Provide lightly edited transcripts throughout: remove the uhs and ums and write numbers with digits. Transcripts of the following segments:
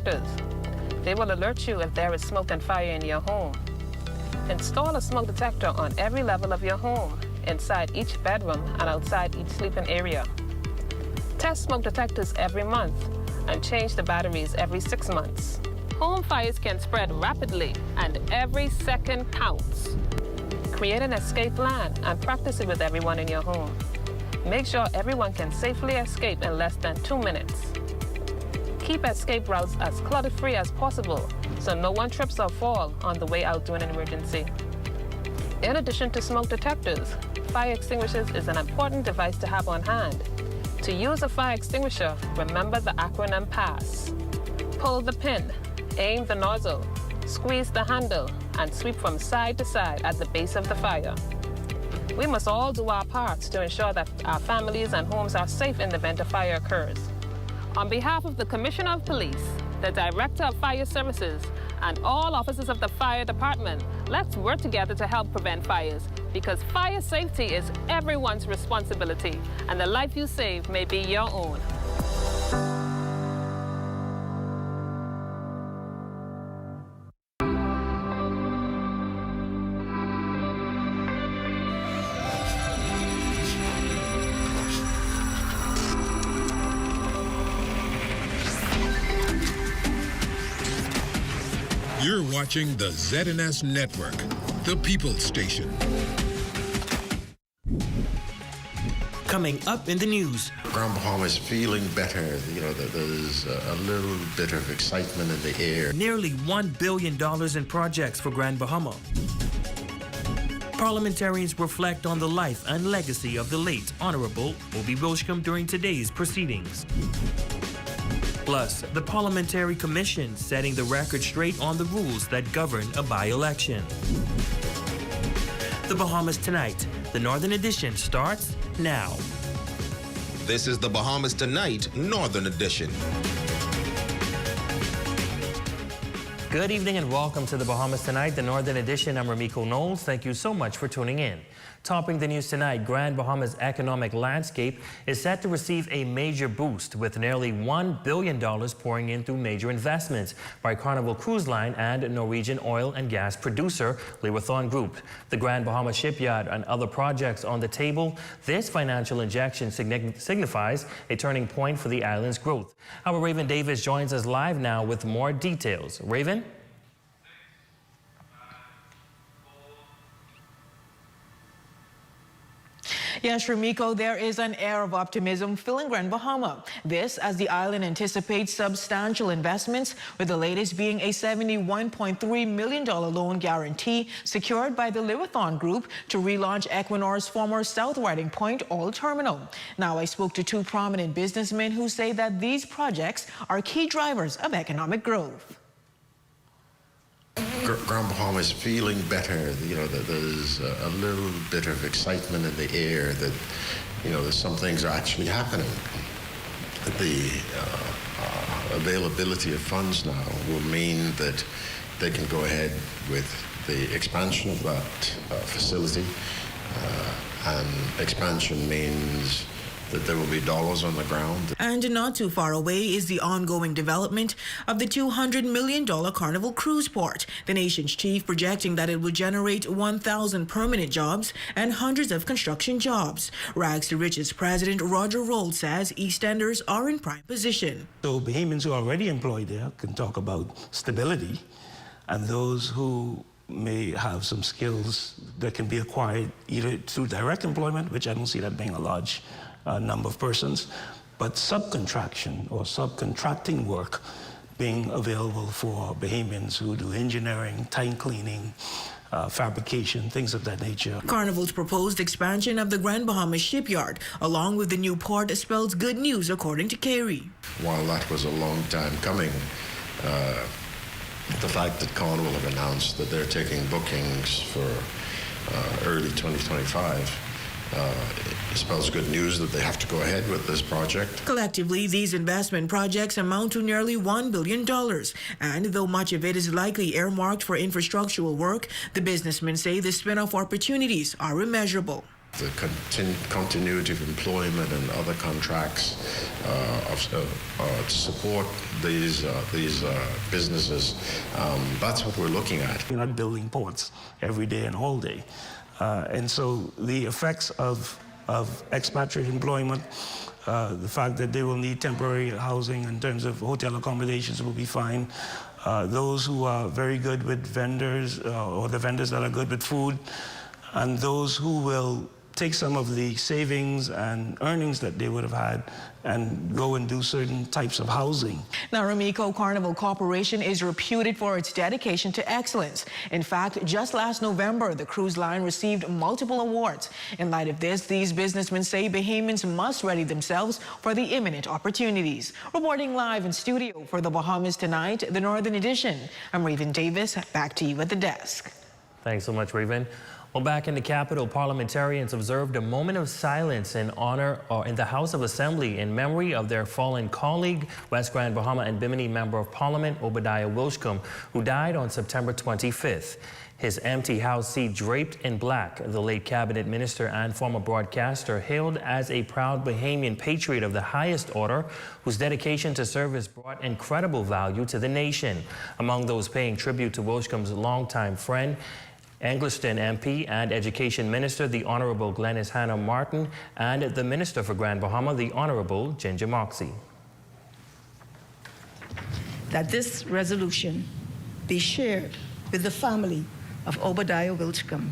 detectors. They will alert you if there is smoke and fire in your home. Install a smoke detector on every level of your home, inside each bedroom and outside each sleeping area. Test smoke detectors every month and change the batteries every 6 months. Home fires can spread rapidly and every second counts. Create an escape plan and practice it with everyone in your home. Make sure everyone can safely escape in less than 2 minutes. Keep escape routes as clutter-free as possible so no one trips or falls on the way out during an emergency. In addition to smoke detectors, fire extinguishers is an important device to have on hand. To use a fire extinguisher, remember the acronym PASS. Pull the pin, aim the nozzle, squeeze the handle, and sweep from side to side at the base of the fire. We must all do our parts to ensure that our families and homes are safe in the event a fire occurs. On behalf of the Commissioner of Police, the Director of Fire Services, and all officers of the Fire Department, let's work together to help prevent fires, because fire safety is everyone's responsibility, and the life you save may be your own. You're watching the ZNS Network, the People's Station. Coming up in the news. Grand Bahama is feeling better. You know, there's a little bit of excitement in the air. Nearly $1 billion in projects for Grand Bahama. Parliamentarians reflect on the life and legacy of the late Honorable Obi Wilchcombe during today's proceedings. Plus, the Parliamentary Commission setting the record straight on the rules that govern a by-election. The Bahamas Tonight, the Northern Edition, starts now. This is the Bahamas Tonight, Northern Edition. Good evening and welcome to the Bahamas Tonight, the Northern Edition. I'm Ramiko Knowles. Thank you so much for tuning in. Topping the news tonight, Grand Bahama's economic landscape is set to receive a major boost with nearly $1 billion pouring in through major investments by Carnival Cruise Line and Norwegian oil and gas producer Lewathon Group. The Grand Bahama Shipyard and other projects on the table. This financial injection signifies a turning point for the island's growth. Our Raven Davis joins us live now with more details. Raven? Yes, Ramiko, there is an air of optimism filling Grand Bahama. This as the island anticipates substantial investments, with the latest being a $71.3 million loan guarantee secured by the Lewathon Group to relaunch Equinor's former South Riding Point oil terminal. Now, I spoke to two prominent businessmen who say that these projects are key drivers of economic growth. Grand Bahama is feeling better. You know, there's a little bit of excitement in the air that, you know, some things are actually happening. The availability of funds now will mean that they can go ahead with the expansion of that facility. And expansion means that there will be dollars on the ground. And not too far away is the ongoing development of the $200 million Carnival Cruise Port, the nation's chief projecting that it will generate 1,000 permanent jobs and hundreds of construction jobs. Rags to Riches President Roger Roll says Eastenders are in prime position. So Bahamians who are already employed there can talk about stability, and those who may have some skills that can be acquired either through direct employment, which I don't see that being a large number of persons, but subcontraction or subcontracting work being available for Bahamians who do engineering, tank cleaning, fabrication, things of that nature. Carnival's proposed expansion of the Grand Bahama Shipyard, along with the new port, spells good news, according to Kerry. While that was a long time coming, the fact that Carnival have announced that they're taking bookings for early 2025 it spells good news that they have to go ahead with this project. Collectively, these investment projects amount to nearly $1 billion. And though much of it is likely earmarked for infrastructural work, the businessmen say the spin-off opportunities are immeasurable. the continuity of employment and other contracts to support these businesses. That's what we're looking at. You're not building ports every day and all day. And so the effects of expatriate employment, the fact that they will need temporary housing in terms of hotel accommodations will be fine. Those who are very good with vendors or the vendors that are good with food, and those who will take some of the savings and earnings that they would have had and go and do certain types of housing. Now, Remiko Carnival Corporation is reputed for its dedication to excellence. In fact, just last November, the cruise line received multiple awards. In light of this, these businessmen say Bahamians must ready themselves for the imminent opportunities. Reporting live in studio for the Bahamas Tonight, the Northern Edition, I'm Raven Davis. Back to you at the desk. Thanks so much, Raven. Well, back in the Capitol, parliamentarians observed a moment of silence in honor in the House of Assembly in memory of their fallen colleague, West Grand Bahama and Bimini Member of Parliament, Obi Wilchcombe, who died on September 25th. His empty House seat draped in black, the late cabinet minister and former broadcaster, hailed as a proud Bahamian patriot of the highest order, whose dedication to service brought incredible value to the nation. Among those paying tribute to Wilchcombe's longtime friend, Gladstone MP and Education Minister, the Honorable Glenys Hannah Martin, and the Minister for Grand Bahama, the Honorable Ginger Moxie. That this resolution be shared with the family of Obadiah Wilchcombe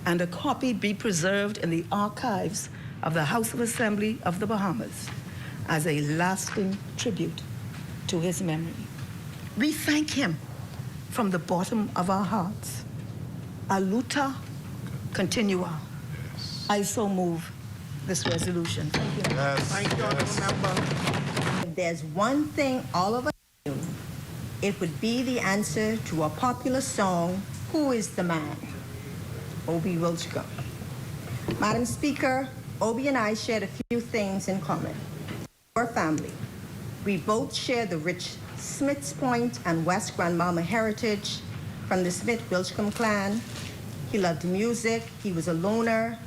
and a copy be preserved in the archives of the House of Assembly of the Bahamas as a lasting tribute to his memory. We thank him from the bottom of our hearts. Aluta continua. Yes. I so move this resolution. Thank you. Yes. Thank you, Member. If there's one thing all of us do, it would be the answer to a popular song, Who is the Man? Obi Wilchcombe. Madam Speaker, Obi and I shared a few things in common. Our family. We both share the rich Smiths Point and West Grand Bahama heritage from the Smith-Wilchcombe clan. He loved music, he was a loner,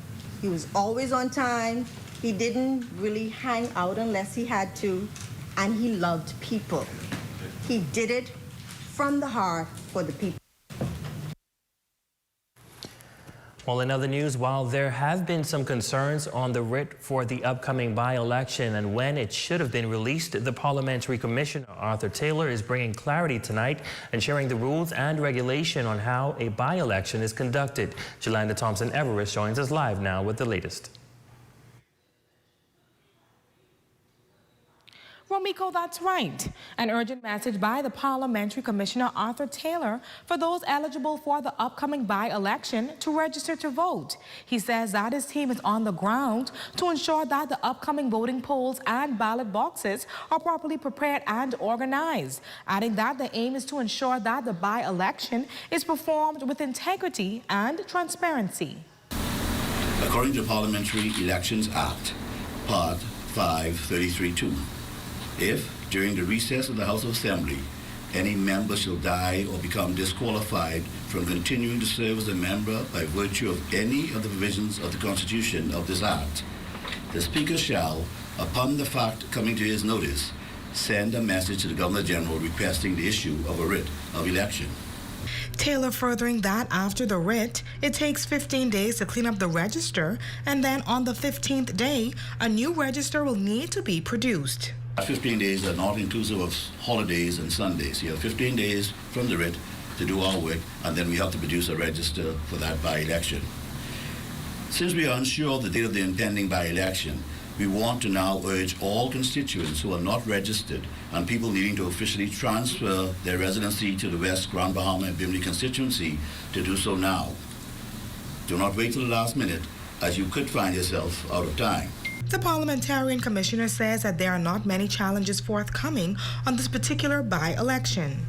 he was always on time, he didn't really hang out unless he had to, and he loved people. He did it from the heart for the people. Well, in other news, while there have been some concerns on the writ for the upcoming by-election and when it should have been released, the Parliamentary Commissioner, Arthur Taylor, is bringing clarity tonight and sharing the rules and regulation on how a by-election is conducted. Jolanda Thompson-Everest joins us live now with the latest. Romiko, that's right. An urgent message by the Parliamentary Commissioner Arthur Taylor for those eligible for the upcoming by-election to register to vote. He says that his team is on the ground to ensure that the upcoming voting polls and ballot boxes are properly prepared and organized, adding that the aim is to ensure that the by-election is performed with integrity and transparency. According to the Parliamentary Elections Act, Part 533(2), if, during the recess of the House of Assembly, any member shall die or become disqualified from continuing to serve as a member by virtue of any of the provisions of the Constitution of this Act, the Speaker shall, upon the fact coming to his notice, send a message to the Governor-General requesting the issue of a writ of election. Taylor furthering that after the writ, it takes 15 days to clean up the register, and then on the 15th day, a new register will need to be produced. 15 days are not inclusive of holidays and Sundays. You have 15 days from the writ to do our work, and then we have to produce a register for that by-election. Since we are unsure of the date of the impending by-election, we want to now urge all constituents who are not registered and people needing to officially transfer their residency to the West Grand Bahama and Bimini constituency to do so now. Do not wait till the last minute, as you could find yourself out of time. The Parliamentarian Commissioner says that there are not many challenges forthcoming on this particular by-election.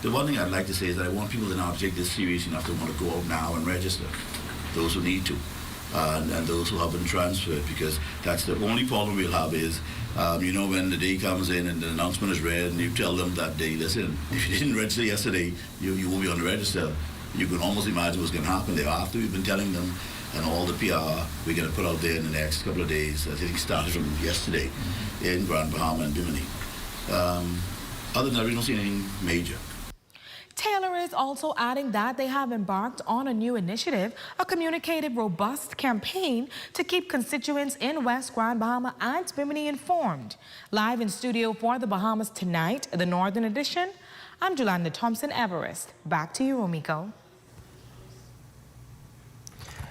The one thing I'd like to say is that I want people to now take this serious enough to want to go out now and register, those who need to, and those who haven't transferred, because that's the only problem we'll have is, you know, when the day comes in and the announcement is read and you tell them that day, listen, if you didn't register yesterday, you won't be on the register. You can almost imagine what's going to happen thereafter. We've been telling them and all the PR we're going to put out there in the next couple of days. I think it started from yesterday in Grand Bahama and Bimini. Other than that, we don't see anything major. Taylor is also adding that they have embarked on a new initiative, a communicated, robust campaign to keep constituents in West Grand Bahama and Bimini informed. Live in studio for the Bahamas Tonight, the Northern Edition, I'm Jolanda Thompson-Everest. Back to you, Romiko.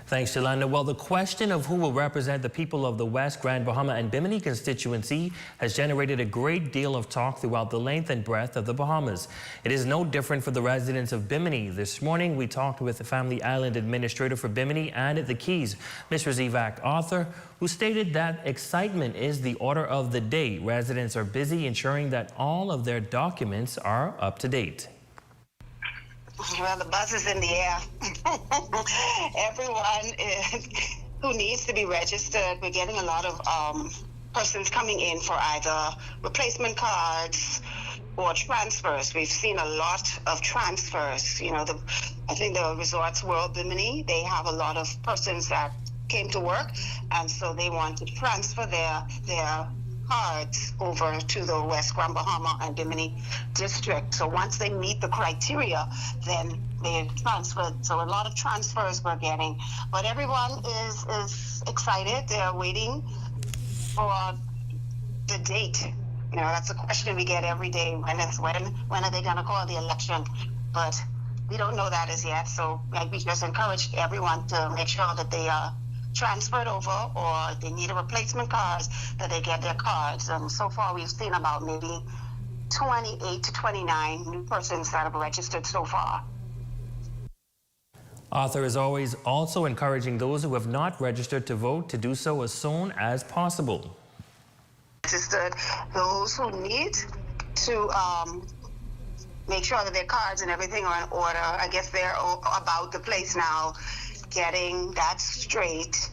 Thanks, Jolanda. Well, the question of who will represent the people of the West Grand Bahama and Bimini constituency has generated a great deal of talk throughout the length and breadth of the Bahamas. It is no different for the residents of Bimini. This morning, we talked with the Family Island Administrator for Bimini and at the Keys, Ms. Razivak Arthur, who stated that excitement is the order of the day. Residents are busy ensuring that all of their documents are up to date. Well, the buzz is in the air. Everyone who needs to be registered, we're getting a lot of persons coming in for either replacement cards or transfers. We've seen a lot of transfers. You know, I think the Resorts World Bimini, they have a lot of persons that came to work, and so they want to transfer their cards over to the West Grand Bahama and Bimini district. So once they meet the criteria, then they're transferred. So a lot of transfers we're getting. But everyone is excited. They're waiting for the date. You know, that's a question we get every day. When are they going to call the election? But we don't know that as yet. So we just encourage everyone to make sure that they are transferred over, or if they need a replacement cards, that they get their cards. So far we've seen about maybe 28 to 29 new persons that have registered so far. Arthur is always also encouraging those who have not registered to vote to do so as soon as possible. Registered those who need to make sure that their cards and everything are in order. I guess they're about the place now, getting that straight.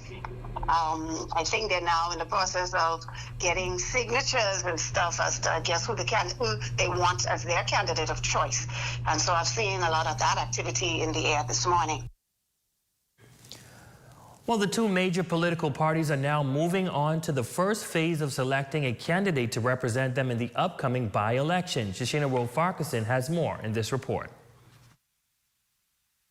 I think they're now in the process of getting signatures and stuff as to, I guess, who they want as their candidate of choice. And so I've seen a lot of that activity in the air this morning. Well, the two major political parties are now moving on to the first phase of selecting a candidate to represent them in the upcoming by-election. Shashina Rowe-Farquharson has more in this report.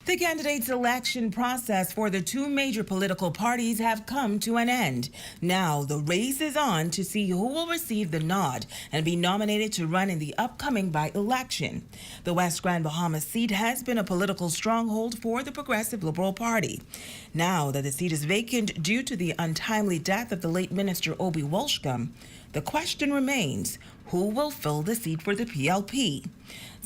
The candidate selection process for the two major political parties have come to an end. Now the race is on to see who will receive the nod and be nominated to run in the upcoming by-election. The West Grand Bahama seat has been a political stronghold for the Progressive Liberal Party. Now that the seat is vacant due to the untimely death of the late Minister Obi Wilchcombe, the question remains, who will fill the seat for the PLP?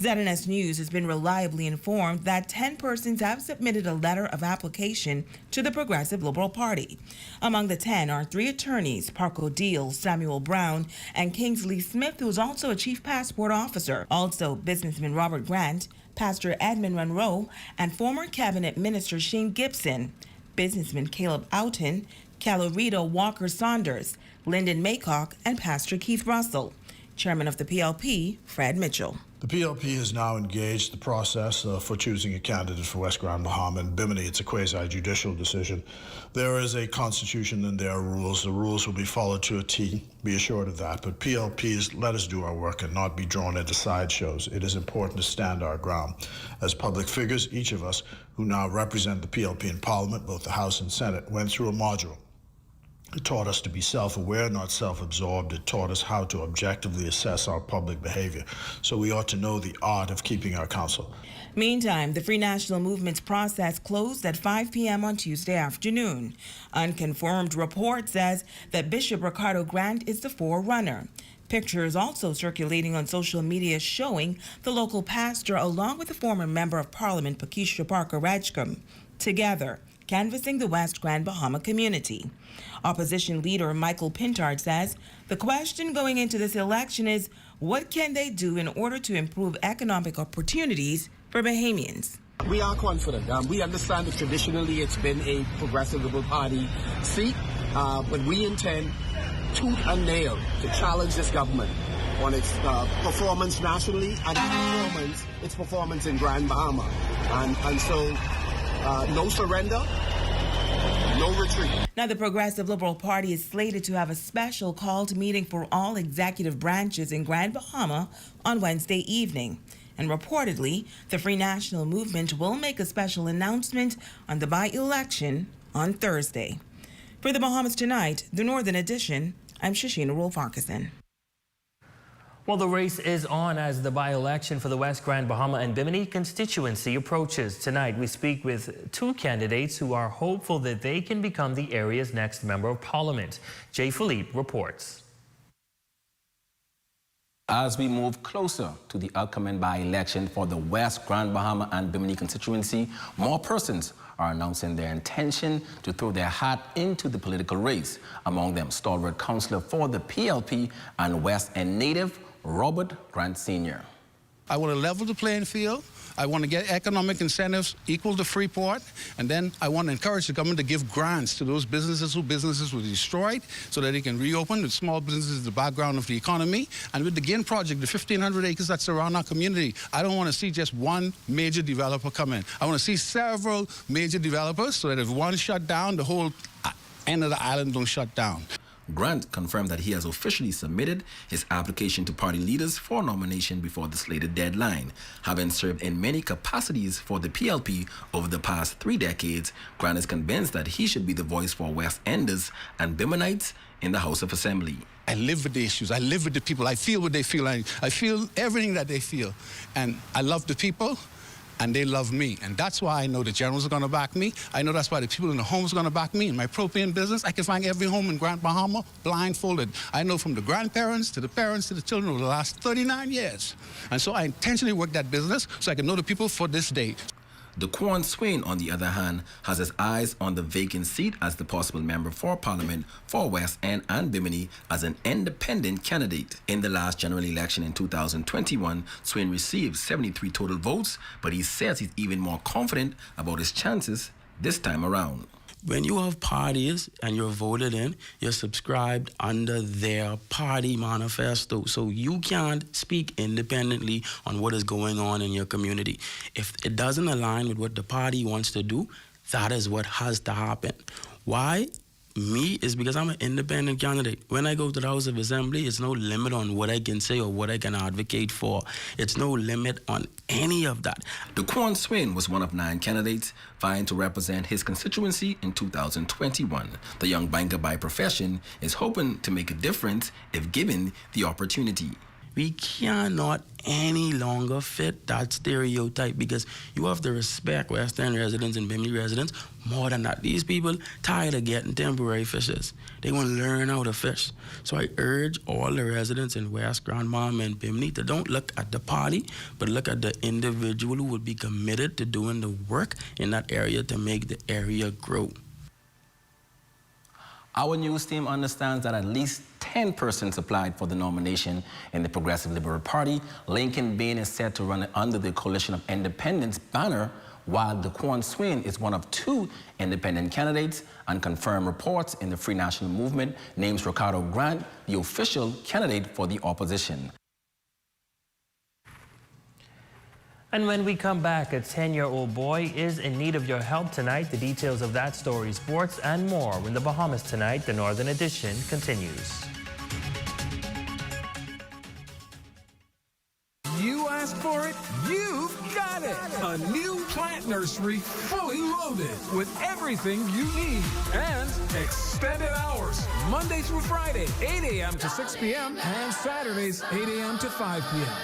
ZNS News has been reliably informed that 10 persons have submitted a letter of application to the Progressive Liberal Party. Among the 10 are 3 attorneys, Park O'Deal, Samuel Brown, and Kingsley Smith, who is also a chief passport officer. Also, businessman Robert Grant, Pastor Edmund Monroe, and former cabinet minister Shane Gibson, businessman Caleb Oughton, Calorita Walker Saunders, Lyndon Maycock, and Pastor Keith Russell. Chairman of the PLP, Fred Mitchell. The PLP has now engaged the process for choosing a candidate for West Grand Bahama and Bimini. It's a quasi-judicial decision. There is a constitution and there are rules. The rules will be followed to a T, be assured of that. But PLPs, let us do our work and not be drawn into sideshows. It is important to stand our ground. As public figures, each of us who now represent the PLP in Parliament, both the House and Senate, went through a module. It taught us to be self-aware, not self-absorbed. It taught us how to objectively assess our public behavior. So we ought to know the art of keeping our counsel. Meantime, the Free National Movement's process closed at 5 p.m. on Tuesday afternoon. Unconfirmed report says that Bishop Ricardo Grant is the forerunner. Pictures also circulating on social media showing the local pastor along with the former Member of Parliament, Pakeisha Parker Rajcom, together canvassing the West Grand Bahama community. Opposition leader Michael Pintard says the question going into this election is, what can they do in order to improve economic opportunities for Bahamians? We are confident. We understand that traditionally it's been a Progressive Liberal Party seat, but we intend tooth and nail to challenge this government on its performance nationally and its performance in Grand Bahama. And so no surrender, No retreat. Now, the Progressive Liberal Party is slated to have a special called meeting for all executive branches in Grand Bahama on Wednesday evening. And reportedly, the Free National Movement will make a special announcement on the by-election on Thursday. For the Bahamas Tonight, the Northern Edition, I'm Shashina Rolf-Arkeson. Well, the race is on as the by-election for the West Grand Bahama and Bimini constituency approaches. Tonight, we speak with two candidates who are hopeful that they can become the area's next Member of Parliament. Jay Philippe reports. As we move closer to the upcoming by-election for the West Grand Bahama and Bimini constituency, more persons are announcing their intention to throw their hat into the political race. Among them, stalwart councillor for the PLP and West End native, Robert Grant Sr. I want to level the playing field. I want to get economic incentives equal to Freeport. And then I want to encourage the government to give grants to those businesses whose businesses were destroyed so that they can reopen. The small businesses, the background of the economy. And with the GIN project, the 1,500 acres that surround our community, I don't want to see just one major developer come in. I want to see several major developers so that if one shut down, the whole end of the island don't shut down. Grant confirmed that he has officially submitted his application to party leaders for nomination before the slated deadline. Having served in many capacities for the PLP over the past 3 decades, Grant is convinced that he should be the voice for West Enders and Biminites in the House of Assembly. I live with the issues. I live with the people. I feel what they feel. I feel everything that they feel. And I love the people. And they love me. And that's why I know the generals are going to back me. I know that's why the people in the homes are going to back me. In my propane business, I can find every home in Grand Bahama blindfolded. I know from the grandparents to the parents to the children over the last 39 years. And so I intentionally work that business so I can know the people for this day. Daquan Swain, on the other hand, has his eyes on the vacant seat as the possible member for Parliament for West End and Bimini as an independent candidate. In the last general election in 2021, Swain received 73 total votes, but he says he's even more confident about his chances this time around. When you have parties and you're voted in, you're subscribed under their party manifesto. So you can't speak independently on what is going on in your community. If it doesn't align with what the party wants to do, that is what has to happen. Why? Me is because I'm an independent candidate. When I go to the House of Assembly, it's no limit on what I can say or what I can advocate for. It's no limit on any of that. Daquan Swain was one of 9 candidates vying to represent his constituency in 2021. The young banker by profession is hoping to make a difference if given the opportunity. We cannot any longer fit that stereotype because you have to respect West End residents and Bimini residents more than that. These people tired of getting temporary fishes. They want to learn how to fish. So I urge all the residents in West Grand Bahama and Bimini to don't look at the party, but look at the individual who would be committed to doing the work in that area to make the area grow. Our news team understands that at least 10 persons applied for the nomination in the Progressive Liberal Party. Lincoln Bain is set to run under the Coalition of Independence banner, while Daquan Swain is one of 2 independent candidates. Unconfirmed reports in the Free National Movement names Ricardo Grant the official candidate for the opposition. And when we come back, a 10-year-old boy is in need of your help tonight. The details of that story, sports, and more when the Bahamas Tonight, the Northern Edition, continues. You asked for it, you've got it. A new plant nursery fully loaded with everything you need and extended hours. Monday through Friday, 8 a.m. to 6 p.m. and Saturdays, 8 a.m. to 5 p.m.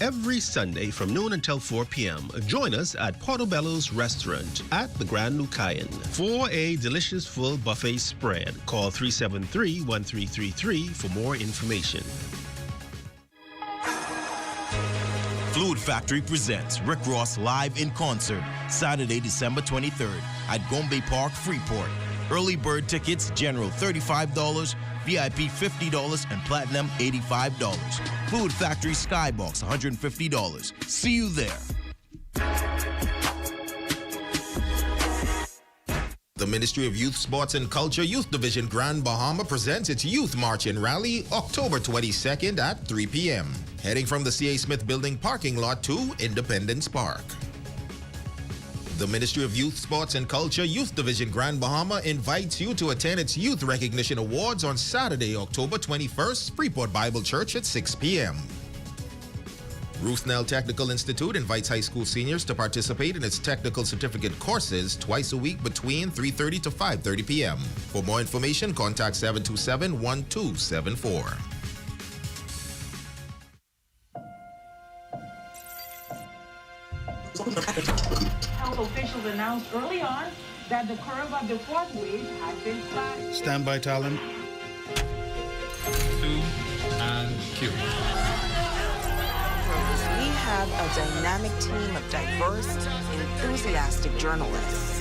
Every Sunday from noon until 4 p.m., join us at Portobello's Restaurant at the Grand Lucayan for a delicious full buffet spread. Call 373-1333 for more information. Fluid Factory presents Rick Ross live in concert Saturday, December 23rd at Gombe Park, Freeport. Early bird tickets, general $35, VIP $50, and platinum $85. Fluid Factory Skybox $150. See you there. The Ministry of Youth, Sports and Culture Youth Division Grand Bahama presents its Youth March and Rally October 22nd at 3 p.m. Heading from the C.A. Smith Building parking lot to Independence Park. The Ministry of Youth, Sports and Culture Youth Division Grand Bahama invites you to attend its Youth Recognition Awards on Saturday, October 21st, Freeport Bible Church at 6 p.m. Rusnell Technical Institute invites high school seniors to participate in its technical certificate courses twice a week between 3:30 to 5:30 p.m. For more information, contact 727-1274. Health officials announced early on that the curve of the fourth wave had been flat. Stand by, talent. 2 and cue. We have a dynamic team of diverse, enthusiastic journalists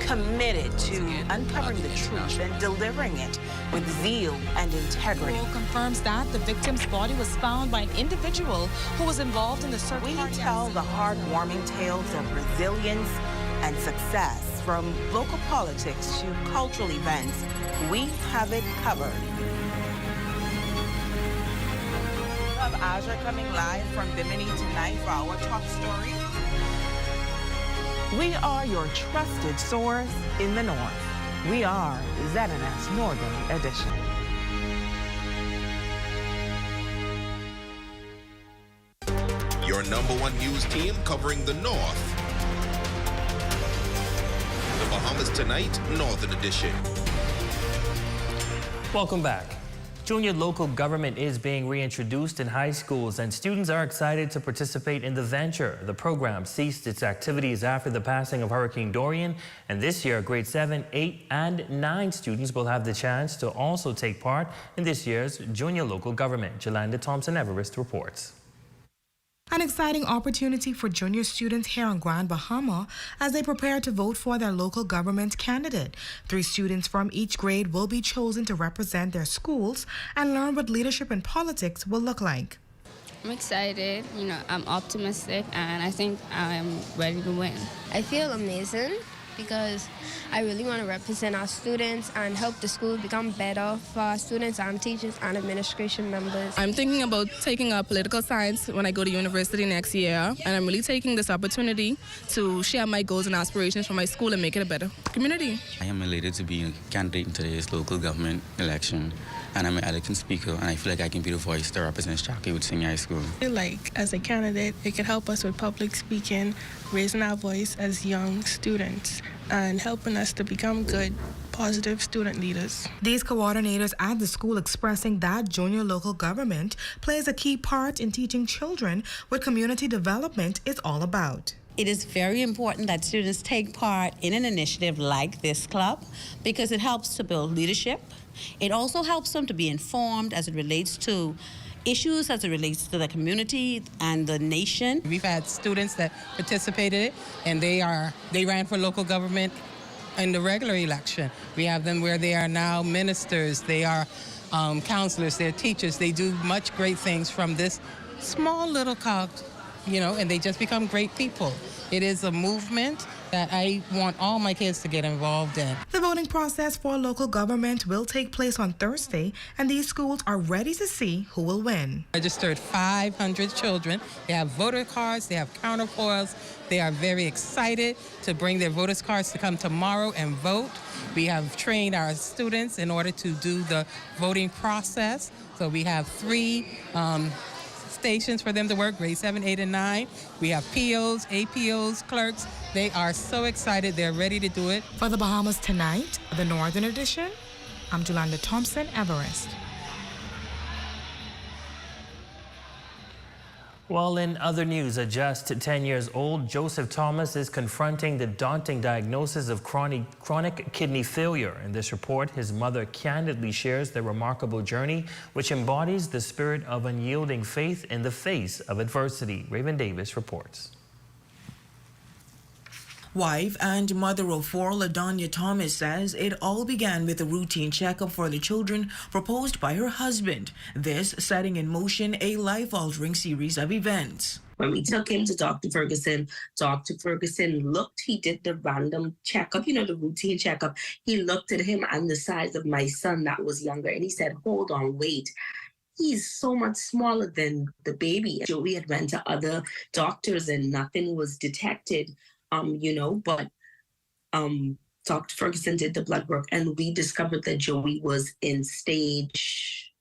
committed to uncovering the truth and delivering it with zeal and integrity. Interpol confirms that the victim's body was found by an individual who was involved in the search. We tell the heartwarming tales of resilience and success, from local politics to cultural events. We have it covered. We have Aja coming live from Bimini tonight for our top story. We are your trusted source in the North. We are ZNS Northern Edition. Your #1 news team covering the North. The Bahamas Tonight, Northern Edition. Welcome back. Junior local government is being reintroduced in high schools, and students are excited to participate in the venture. The program ceased its activities after the passing of Hurricane Dorian, and this year grade 7, 8, and 9 students will have the chance to also take part in this year's junior local government. Jolanda Thompson-Everest reports. An exciting opportunity for junior students here on Grand Bahama as they prepare to vote for their local government candidate. 3 students from each grade will be chosen to represent their schools and learn what leadership in politics will look like. I'm excited, I'm optimistic, and I think I'm ready to win. I feel amazing because I really want to represent our students and help the school become better for our students and teachers and administration members. I'm thinking about taking up political science when I go to university next year, and I'm really taking this opportunity to share my goals and aspirations for my school and make it a better community. I am elated to be a candidate in today's local government election, and I'm an eloquent speaker, and I feel like I can be the voice that represents Shakeywood Senior High School. I feel like as a candidate, it could help us with public speaking, raising our voice as young students, and helping us to become good, positive student leaders. These coordinators at the school expressing that junior local government plays a key part in teaching children what community development is all about. It is very important that students take part in an initiative like this club because it helps to build leadership. It also helps them to be informed as it relates to issues as it relates to the community and the nation. We've had students that participated and they ran for local government in the regular election. We have them where they are now ministers, they are counselors, they're teachers. They do much great things from this small little cog, and they just become great people. It is a movement that I want all my kids to get involved in. The voting process for local government will take place on Thursday, and these schools are ready to see who will win. Registered 500 children. They have voter cards, they have counterfoils. They are very excited to bring their voters cards to come tomorrow and vote. We have trained our students in order to do the voting process. So we have 3 stations for them to work, grade 7, 8, and 9. We have POs, APOs, clerks. They are so excited. They're ready to do it. For the Bahamas Tonight, the Northern Edition, I'm Jolanda Thompson-Everest. Well, in other news, at just 10 years old, Joseph Thomas is confronting the daunting diagnosis of chronic kidney failure. In this report, his mother candidly shares their remarkable journey, which embodies the spirit of unyielding faith in the face of adversity. Raven Davis reports. Wife and mother of 4, LaDonya Thomas says it all began with a routine checkup for the children proposed by her husband, this setting in motion a life-altering series of events. When we took him to Dr. Ferguson looked, he did the random checkup, the routine checkup. He looked at him and the size of my son that was younger, and he said, hold on, wait. he's so much smaller than the baby. Joey had went to other doctors and nothing was detected, but Dr. Ferguson did the blood work and we discovered that Joey was in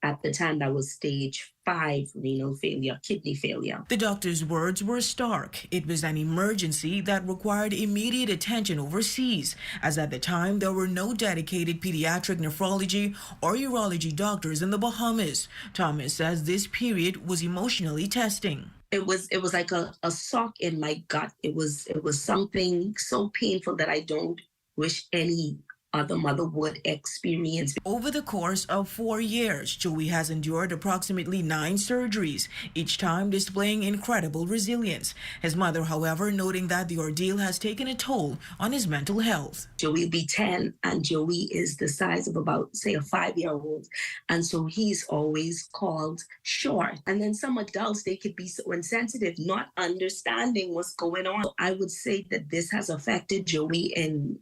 at the time, that was stage 5 renal failure, kidney failure. The doctor's words were stark. It was an emergency that required immediate attention overseas, as at the time there were no dedicated pediatric nephrology or urology doctors in the Bahamas. Thomas says this period was emotionally testing. It was like a sock in my gut. It was something so painful that I don't wish any other mother would experience. Over the course of 4 years, Joey has endured approximately 9 surgeries, each time displaying incredible resilience. His mother, however, noting that the ordeal has taken a toll on his mental health. Joey will be 10, and Joey is the size of about, say, a 5-year-old. And so he's always called short. And then some adults, they could be so insensitive, not understanding what's going on. I would say that this has affected Joey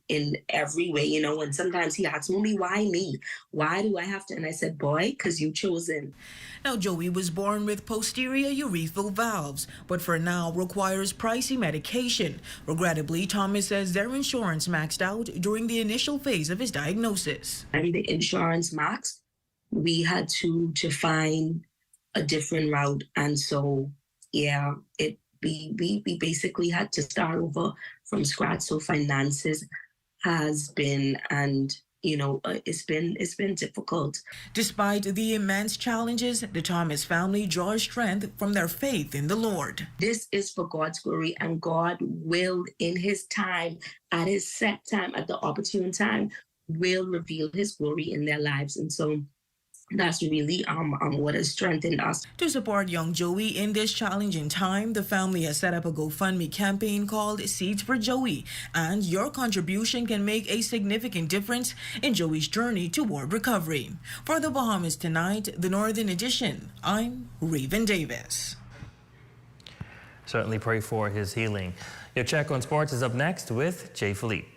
in every way, and sometimes he asks me, why me? Why do I have to? And I said, boy, because you chosen. Now, Joey was born with posterior urethral valves, but for now requires pricey medication. Regrettably, Thomas says their insurance maxed out during the initial phase of his diagnosis. And the insurance maxed, we had to find a different route. And so, yeah, we basically had to start over from scratch. So finances has been, and it's been difficult. Despite the immense challenges, the Thomas family draws strength from their faith in the Lord. This is for God's glory, and God will, in his time, at his set time, at the opportune time, will reveal his glory in their lives. And so that's really what has strengthened us. To support young Joey in this challenging time, the family has set up a GoFundMe campaign called Seeds for Joey, and your contribution can make a significant difference in Joey's journey toward recovery. For the Bahamas Tonight, the Northern Edition, I'm Raven Davis. Certainly pray for his healing. Your check on sports is up next with Jay Philippe.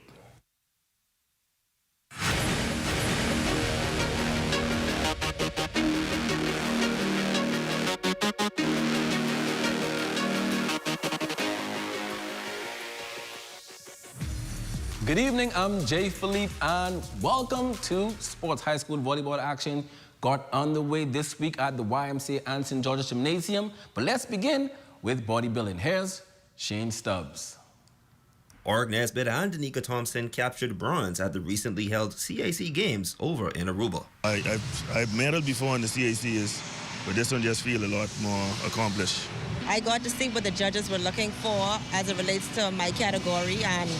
Good evening, I'm Jay Philippe, and welcome to Sports High School Volleyball action. Got underway this week at the YMCA and St. George's Gymnasium. But let's begin with bodybuilding. Here's Shane Stubbs. Org Nesbitt and Danica Thompson captured bronze at the recently held CAC Games over in Aruba. I've medaled before in the CACs, but this one just feels a lot more accomplished. I got to see what the judges were looking for as it relates to my category, and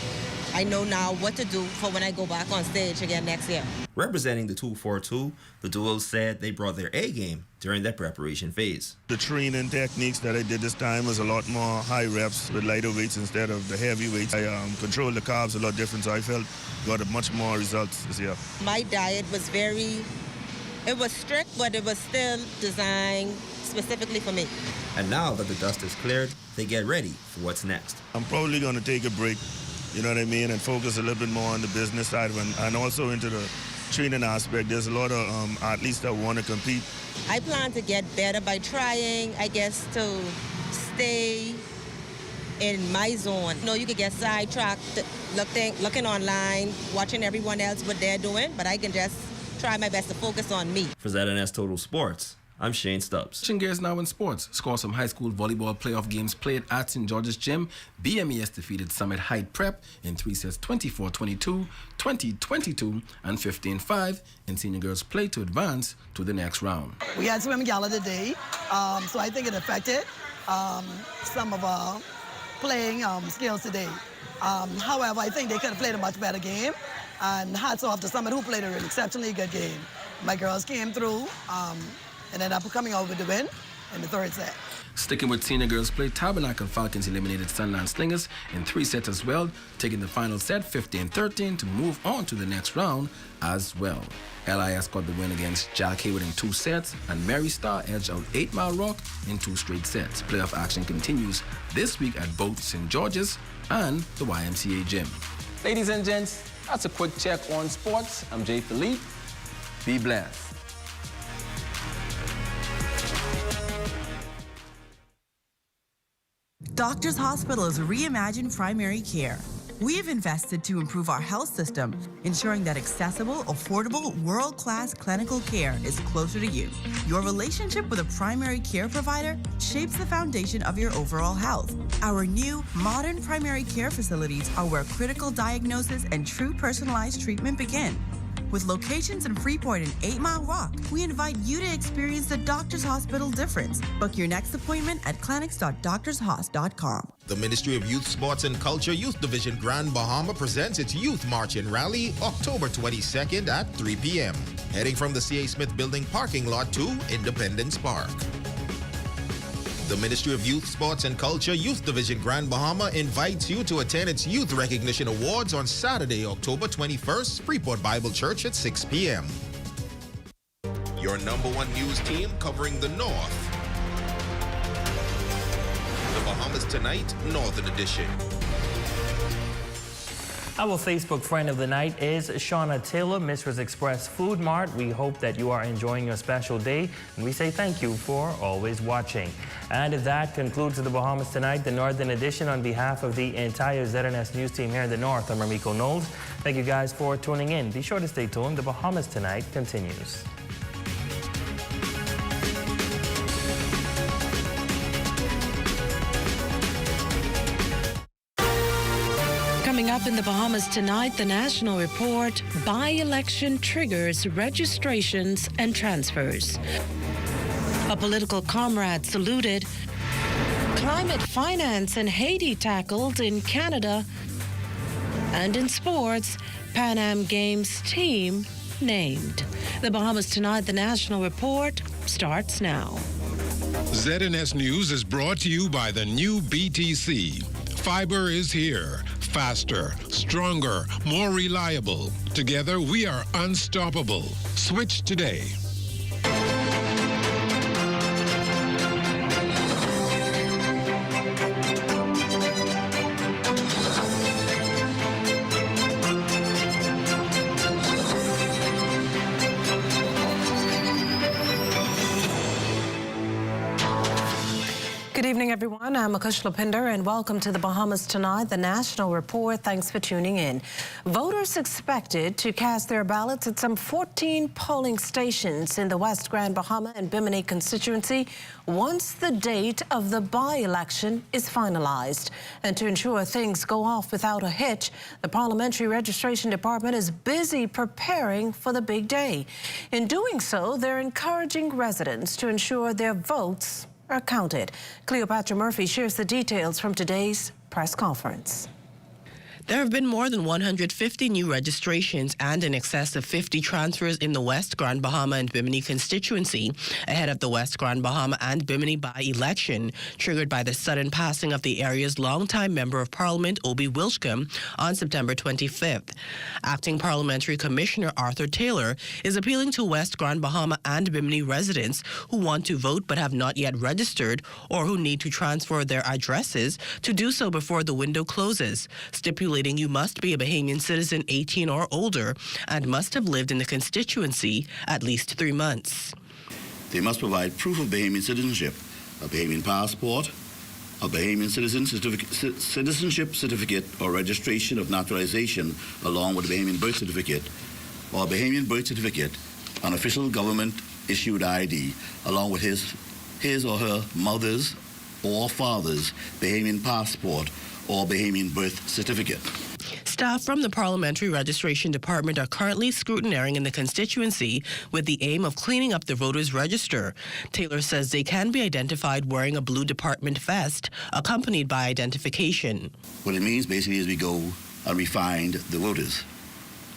I know now what to do for when I go back on stage again next year. Representing the 242, the duo said they brought their A game during their preparation phase. The training techniques that I did this time was a lot more high reps with lighter weights instead of the heavy weights. I controlled the carbs a lot different, so I felt got a much more results this year. My diet was it was strict, but it was still designed specifically for me. And now that the dust is cleared, they get ready for what's next. I'm probably going to take a break, you know what I mean, and focus a little bit more on the business side and also into the training aspect. There's a lot of athletes that want to compete. I plan to get better by trying, I guess, to stay in my zone. You could get sidetracked looking online, watching everyone else what they're doing, but I can just try my best to focus on me. For ZNS Total Sports, I'm Shane Stubbs. Switching gears now in sports. Score some high school volleyball playoff games played at St. George's Gym. BMES defeated Summit Heights Prep in 3 sets, 24-22, 20-22, and 15-5 in senior girls play to advance to the next round. We had swim gala today, so I think it affected some of our playing skills today. However, I think they could have played a much better game, and hats off to Summit who played an exceptionally good game. My girls came through and ended up coming out with the win in the third set. Sticking with senior girls play, Tabernacle Falcons eliminated Sunland Slingers in 3 sets as well, taking the final set 15-13 to move on to the next round as well. LIS got the win against Jack Hayward in 2 sets, and Mary Star edged out 8 Mile Rock in 2 straight sets. Playoff action continues this week at both St. George's and the YMCA Gym. Ladies and gents, that's a quick check on sports. I'm Jay Philippe. Be blessed. Doctors Hospital's reimagined primary care. We have invested to improve our health system, ensuring that accessible, affordable, world-class clinical care is closer to you. Your relationship with a primary care provider shapes the foundation of your overall health. Our new, modern primary care facilities are where critical diagnosis and true personalized treatment begin. With locations in Freeport and 8 Mile Rock, we invite you to experience the Doctors Hospital difference. Book your next appointment at clinics.doctorshos.com. The Ministry of Youth, Sports and Culture Youth Division Grand Bahama presents its Youth March and Rally October 22nd at 3 p.m. Heading from the C.A. Smith Building parking lot to Independence Park. The Ministry of Youth, Sports and Culture Youth Division Grand Bahama invites you to attend its Youth Recognition Awards on Saturday, October 21st, Freeport Bible Church at 6 p.m. Your #1 news team covering the North. The Bahamas Tonight, Northern Edition. Our Facebook friend of the night is Shauna Taylor, Mistress Express Food Mart. We hope that you are enjoying your special day, and we say thank you for always watching. And that concludes the Bahamas Tonight, the Northern Edition. On behalf of the entire ZNS News team here in the North, I'm Ramiko Knowles. Thank you guys for tuning in. Be sure to stay tuned. The Bahamas Tonight continues. Coming up in the Bahamas Tonight, the national report, by-election triggers registrations and transfers. A political comrade saluted. Climate finance and Haiti tackled in Canada. And in sports, Pan Am Games team named. The Bahamas Tonight, the national report, starts now. ZNS News is brought to you by the new BTC. Fiber is here. Faster, stronger, more reliable. Together, we are unstoppable. Switch today. Good evening, everyone. I'm Akush Lapinder, and welcome to the Bahamas Tonight, the national report. Thanks for tuning in. Voters expected to cast their ballots at some 14 polling stations in the West Grand Bahama and Bimini constituency once the date of the by-election is finalized. And to ensure things go off without a hitch, the Parliamentary Registration Department is busy preparing for the big day. In doing so, they're encouraging residents to ensure their votes are counted. Cleopatra Murphy shares the details from today's press conference. There have been more than 150 new registrations and in excess of 50 transfers in the West Grand Bahama and Bimini constituency ahead of the West Grand Bahama and Bimini by-election, triggered by the sudden passing of the area's longtime Member of Parliament, Obi Wilchcombe, on September 25th. Acting Parliamentary Commissioner Arthur Taylor is appealing to West Grand Bahama and Bimini residents who want to vote but have not yet registered or who need to transfer their addresses to do so before the window closes, stipulating you must be a Bahamian citizen 18 or older and must have lived in the constituency at least 3 months. They must provide proof of Bahamian citizenship, a Bahamian passport, a Bahamian citizenship certificate or registration of naturalization along with a Bahamian birth certificate, or a Bahamian birth certificate, an official government-issued ID, along with his or her mother's or father's Bahamian passport or Bahamian birth certificate. Staff from the Parliamentary Registration Department are currently scrutinizing in the constituency with the aim of cleaning up the voters' register. Taylor says they can be identified wearing a blue department vest accompanied by identification. What it means basically is we go and we find the voters.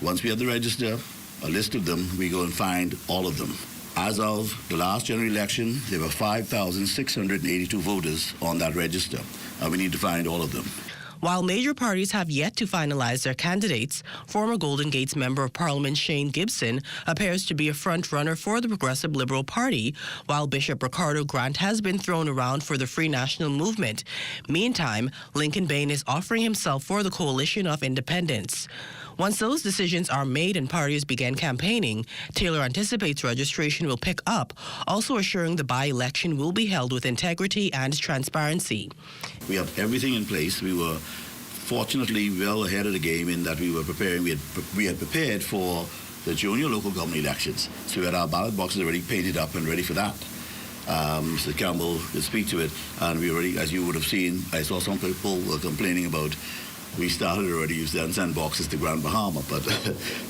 Once we have the register, a list of them, we go and find all of them. As of the last general election, there were 5,682 voters on that register, and we need to find all of them. While major parties have yet to finalize their candidates, former Golden Gates Member of Parliament Shane Gibson appears to be a front-runner for the Progressive Liberal Party, while Bishop Ricardo Grant has been thrown around for the Free National Movement. Meantime, Lincoln Bain is offering himself for the Coalition of Independents. Once those decisions are made and parties begin campaigning, Taylor anticipates registration will pick up, also assuring the by-election will be held with integrity and transparency. We have everything in place. We were fortunately well ahead of the game in that we were preparing. We had prepared for the junior local government elections. So we had our ballot boxes already painted up and ready for that. Mr. Campbell could speak to it, and we already, as you would have seen, I saw some people were complaining about we started already using and send boxes to Grand Bahama, but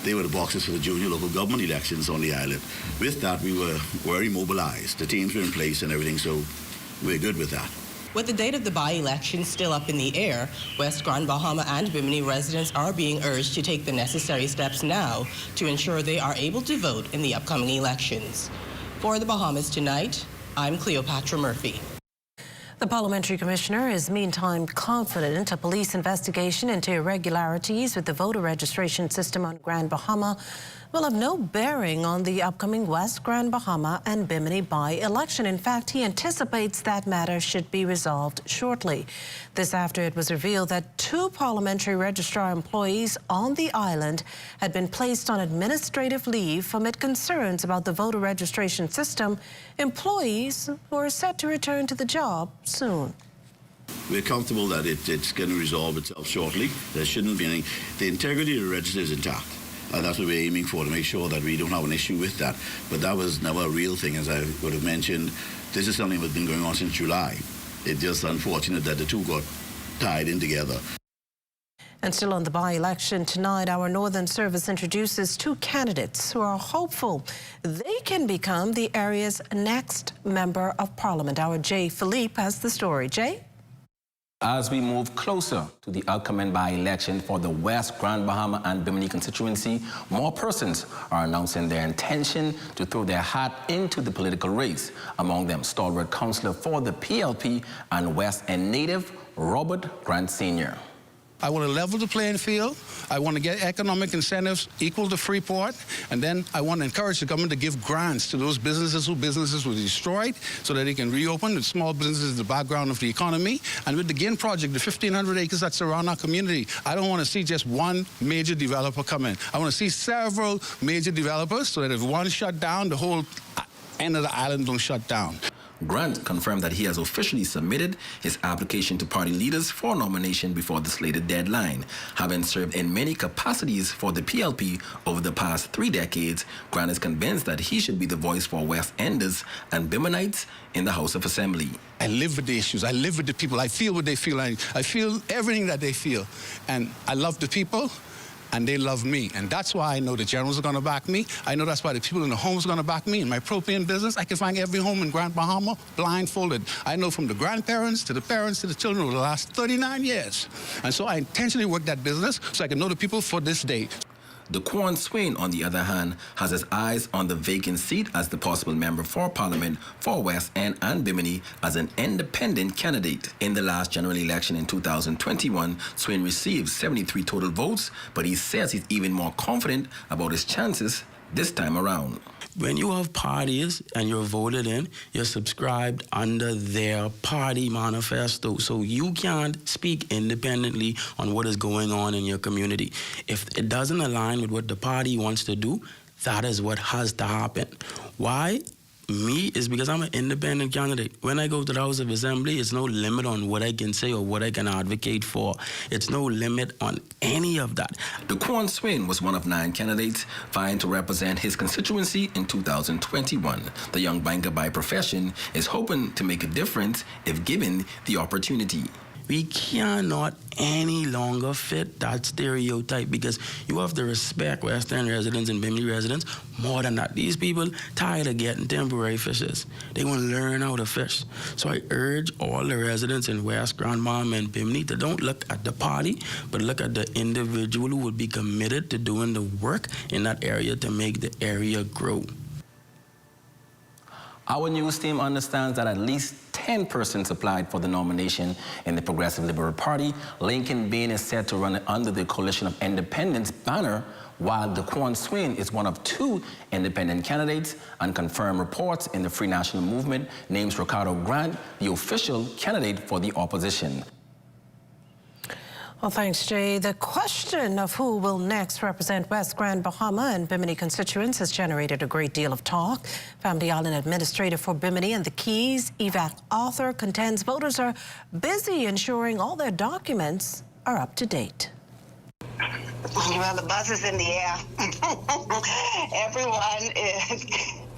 they were the boxes for the junior local government elections on the island. With that, we were very mobilized. The teams were in place and everything, so we're good with that. With the date of the by-election still up in the air, West Grand Bahama and Bimini residents are being urged to take the necessary steps now to ensure they are able to vote in the upcoming elections. For the Bahamas Tonight, I'm Cleopatra Murphy. The parliamentary commissioner is meantime confident a police investigation into irregularities with the voter registration system on Grand Bahama will have no bearing on the upcoming West Grand Bahama and Bimini by-election. In fact, he anticipates that matter should be resolved shortly. This after it was revealed that 2 parliamentary registrar employees on the island had been placed on administrative leave amid concerns about the voter registration system. Employees were set to return to the job soon. We're comfortable that it's going to resolve itself shortly. There shouldn't be any. The integrity of the register is intact. And that's what we're aiming for, to make sure that we don't have an issue with that. But that was never a real thing, as I would have mentioned. This is something that's been going on since July. It's just unfortunate that the two got tied in together. And still on the by-election tonight, our Northern Service introduces 2 candidates who are hopeful they can become the area's next Member of Parliament. Our Jay Philippe has the story. Jay? As we move closer to the upcoming by-election for the West Grand Bahama and Bimini constituency, more persons are announcing their intention to throw their hat into the political race. Among them, stalwart councillor for the PLP and West End native, Robert Grant Sr. I want to level the playing field. I want to get economic incentives equal to Freeport. And then I want to encourage the government to give grants to those businesses whose businesses were destroyed so that they can reopen. The small businesses is the background of the economy. And with the GIN project, the 1,500 acres that surround our community, I don't want to see just one major developer come in. I want to see several major developers so that if one shut down, the whole end of the island don't shut down. Grant confirmed that he has officially submitted his application to party leaders for nomination before the slated deadline. Having served in many capacities for the PLP over the past 3 decades, Grant is convinced that he should be the voice for West Enders and Biminites in the House of Assembly. I live with the issues. I live with the people. I feel what they feel. I feel everything that they feel. And I love the people. And they love me. And that's why I know the generals are going to back me. I know that's why the people in the homes are going to back me. In my propane business, I can find every home in Grand Bahama blindfolded. I know from the grandparents to the parents to the children over the last 39 years. And so I intentionally work that business so I can know the people for this day. Daquan Swain, on the other hand, has his eyes on the vacant seat as the possible member for Parliament for West End and Bimini as an independent candidate. In the last general election in 2021, Swain received 73 total votes, but he says he's even more confident about his chances this time around. When you have parties and you're voted in, you're subscribed under their party manifesto. So you can't speak independently on what is going on in your community. If it doesn't align with what the party wants to do, that is what has to happen. Why? Me is because I'm an independent candidate. When I go to the House of Assembly, it's no limit on what I can say or what I can advocate for. It's no limit on any of that. Daquan Swain was one of 9 candidates vying to represent his constituency in 2021. The young banker by profession is hoping to make a difference if given the opportunity. We cannot any longer fit that stereotype because you have to respect West End residents and Bimini residents more than that. These people tired of getting temporary fishes. They want to learn how to fish. So I urge all the residents in West Grand Bahama and Bimini to don't look at the party, but look at the individual who would be committed to doing the work in that area to make the area grow. Our news team understands that at least 10 persons applied for the nomination in the Progressive Liberal Party. Lincoln Bain is set to run under the Coalition of Independence banner, while Daquan Swain is one of 2 independent candidates, and confirmed reports in the Free National Movement names Ricardo Grant the official candidate for the opposition. Well, thanks, Jay. The question of who will next represent West Grand Bahama and Bimini constituents has generated a great deal of talk. Family Island Administrator for Bimini and the Keys, Evac Arthur, contends voters are busy ensuring all their documents are up to date. Well, the buzz is in the air. Everyone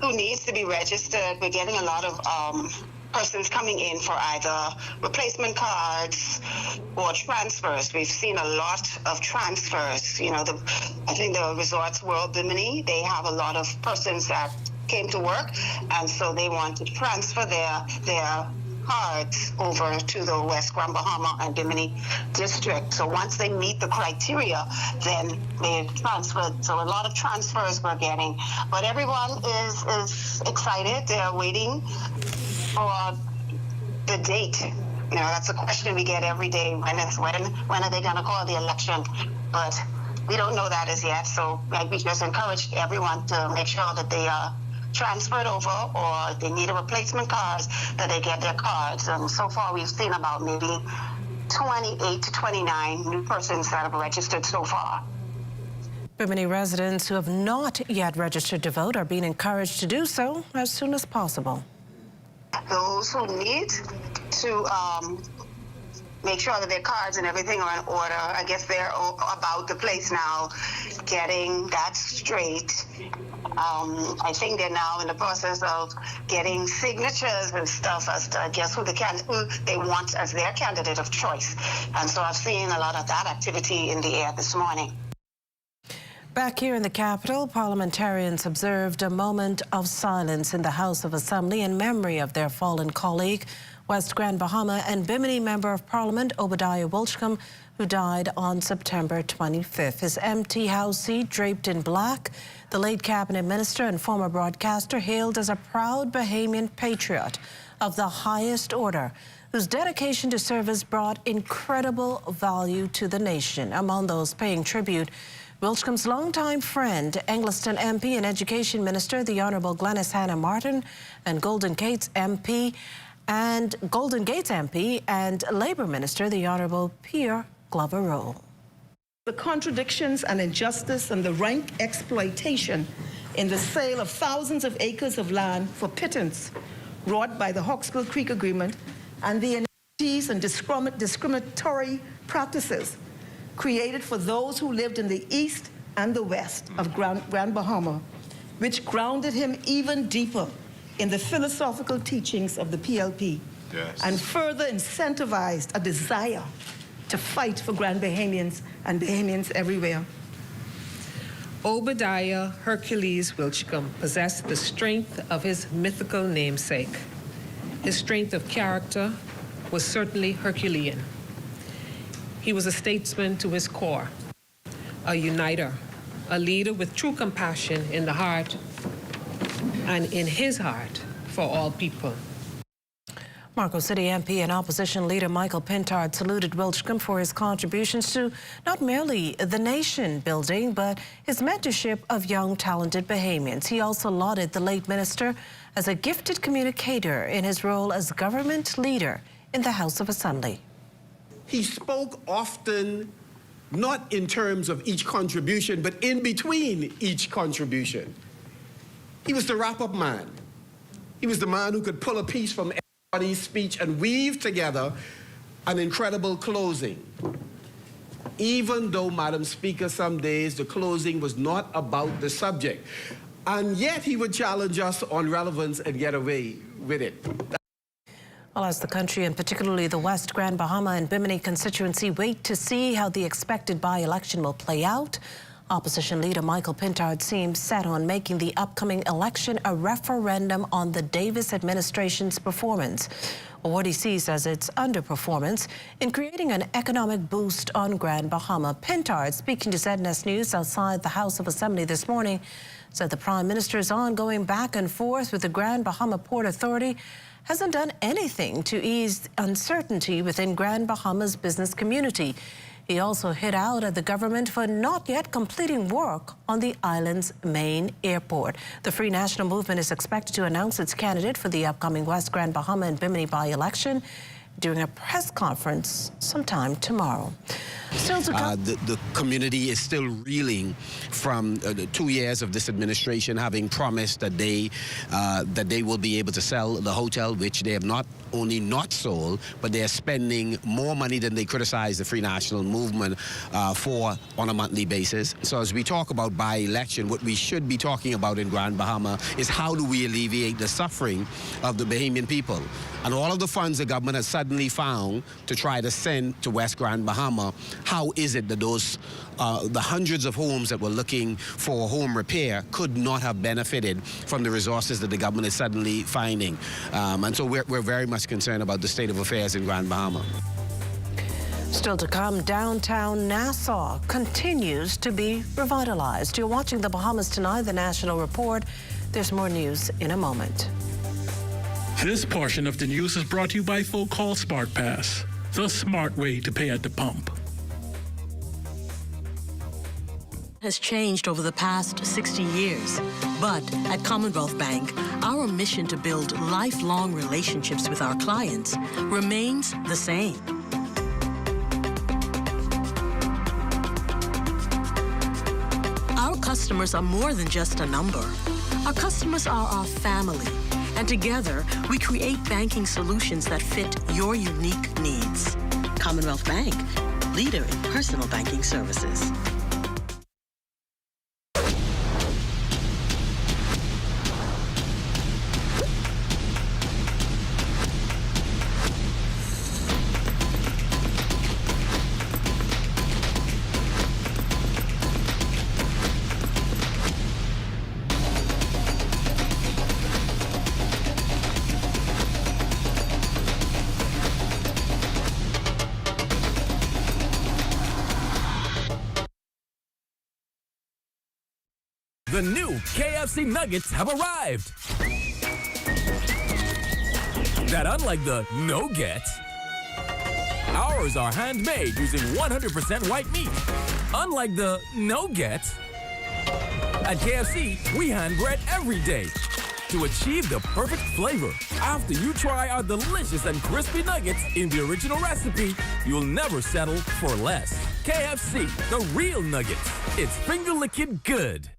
who needs to be registered, we're getting a lot of persons coming in for either replacement cards or transfers. We've seen a lot of transfers. You know, I think the Resorts World Bimini, they have a lot of persons that came to work, and so they want to transfer their cards over to the West Grand Bahama and Bimini district. So once they meet the criteria, then they're transferred. So a lot of transfers we're getting. But everyone is excited. They're waiting for the date. You know, that's a question we get every day. When are they going to call the election? But we don't know that as yet. So we just encourage everyone to make sure that they are transferred over, or if they need a replacement cards, that they get their cards. So far, we've seen about maybe 28 to 29 new persons that have registered so far. Bimini residents who have not yet registered to vote are being encouraged to do so as soon as possible. Those who need to make sure that their cards and everything are in order, I guess they're about the place now, getting that straight. I think they're now in the process of getting signatures and stuff as to, I guess, who they want as their candidate of choice. And so I've seen a lot of that activity in the air this morning. Back here in the capital, parliamentarians observed a moment of silence in the House of Assembly in memory of their fallen colleague, West Grand Bahama and Bimini Member of Parliament Obi Wilchcombe, who died on September 25th. His empty House seat draped in black, the late cabinet minister and former broadcaster hailed as a proud Bahamian patriot of the highest order, whose dedication to service brought incredible value to the nation. Among those paying tribute, Wilchcombe's longtime friend, Eglinton MP and Education Minister, the Honourable Glenys Hannah Martin, and Golden Gates MP and Labour Minister, the Honourable Pierre Glover Rowe. The contradictions and injustice and the rank exploitation in the sale of thousands of acres of land for pittance wrought by the Hawkesbury Creek Agreement and the inequities and discriminatory practices created for those who lived in the east and the west of Grand Bahama, which grounded him even deeper in the philosophical teachings of the PLP, and further incentivized a desire to fight for Grand Bahamians and Bahamians everywhere. Obadiah Hercules Wilchcombe possessed the strength of his mythical namesake. His strength of character was certainly Herculean. He was a statesman to his core, a uniter, a leader with true compassion in the heart and in his heart for all people. Marco City MP and opposition leader Michael Pintard saluted Wilchcombe for his contributions to not merely the nation building, but his mentorship of young, talented Bahamians. He also lauded the late minister as a gifted communicator in his role as government leader in the House of Assembly. He spoke often, not in terms of each contribution, but in between each contribution. He was the wrap-up man. He was the man who could pull a piece from everybody's speech and weave together an incredible closing. Even though, Madam Speaker, some days the closing was not about the subject. And yet he would challenge us on relevance and get away with it. Well, as the country, and particularly the West Grand Bahama and Bimini constituency, wait to see how the expected by-election will play out, opposition leader Michael Pintard seems set on making the upcoming election a referendum on the Davis administration's performance, or what he sees as its underperformance, in creating an economic boost on Grand Bahama. Pintard, speaking to ZNS News outside the House of Assembly this morning, said the Prime Minister's ongoing back and forth with the Grand Bahama Port Authority hasn't done anything to ease uncertainty within Grand Bahama's business community. He also hit out at the government for not yet completing work on the island's main airport. The Free National Movement is expected to announce its candidate for the upcoming West Grand Bahama and Bimini by-election during a press conference sometime tomorrow. Still to come. The community is still reeling from the 2 years of this administration having promised that they will be able to sell the hotel, which they have not only not sold, but they're spending more money than they criticize the Free National Movement for on a monthly basis. So as we talk about by-election, what we should be talking about in Grand Bahama is how do we alleviate the suffering of the Bahamian people? And all of the funds the government has suddenly found to try to send to West Grand Bahama, how is it that those the hundreds of homes that were looking for home repair could not have benefited from the resources that the government is suddenly finding? And so we're very much concerned about the state of affairs in Grand Bahama. Still to come, downtown Nassau continues to be revitalized. You're watching the Bahamas Tonight, the National Report. There's more news in a moment. This portion of the news is brought to you by Full Call Smart Pass, the smart way to pay at the pump. Has changed over the past 60 years. But at Commonwealth Bank, our mission to build lifelong relationships with our clients remains the same. Our customers are more than just a number. Our customers are our family. And together, we create banking solutions that fit your unique needs. Commonwealth Bank, leader in personal banking services. The new KFC nuggets have arrived. That unlike the no-gets, ours are handmade using 100% white meat. Unlike the no-gets, at KFC, we hand bread every day to achieve the perfect flavor. After you try our delicious and crispy nuggets in the original recipe, you'll never settle for less. KFC, the real nuggets. It's finger-licking good.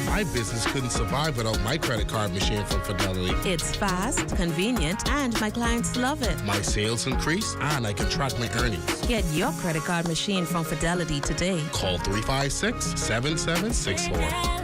My business couldn't survive without my credit card machine from Fidelity. It's fast, convenient, and my clients love it. My sales increase, and I can track my earnings. Get your credit card machine from Fidelity today. Call 356-7764.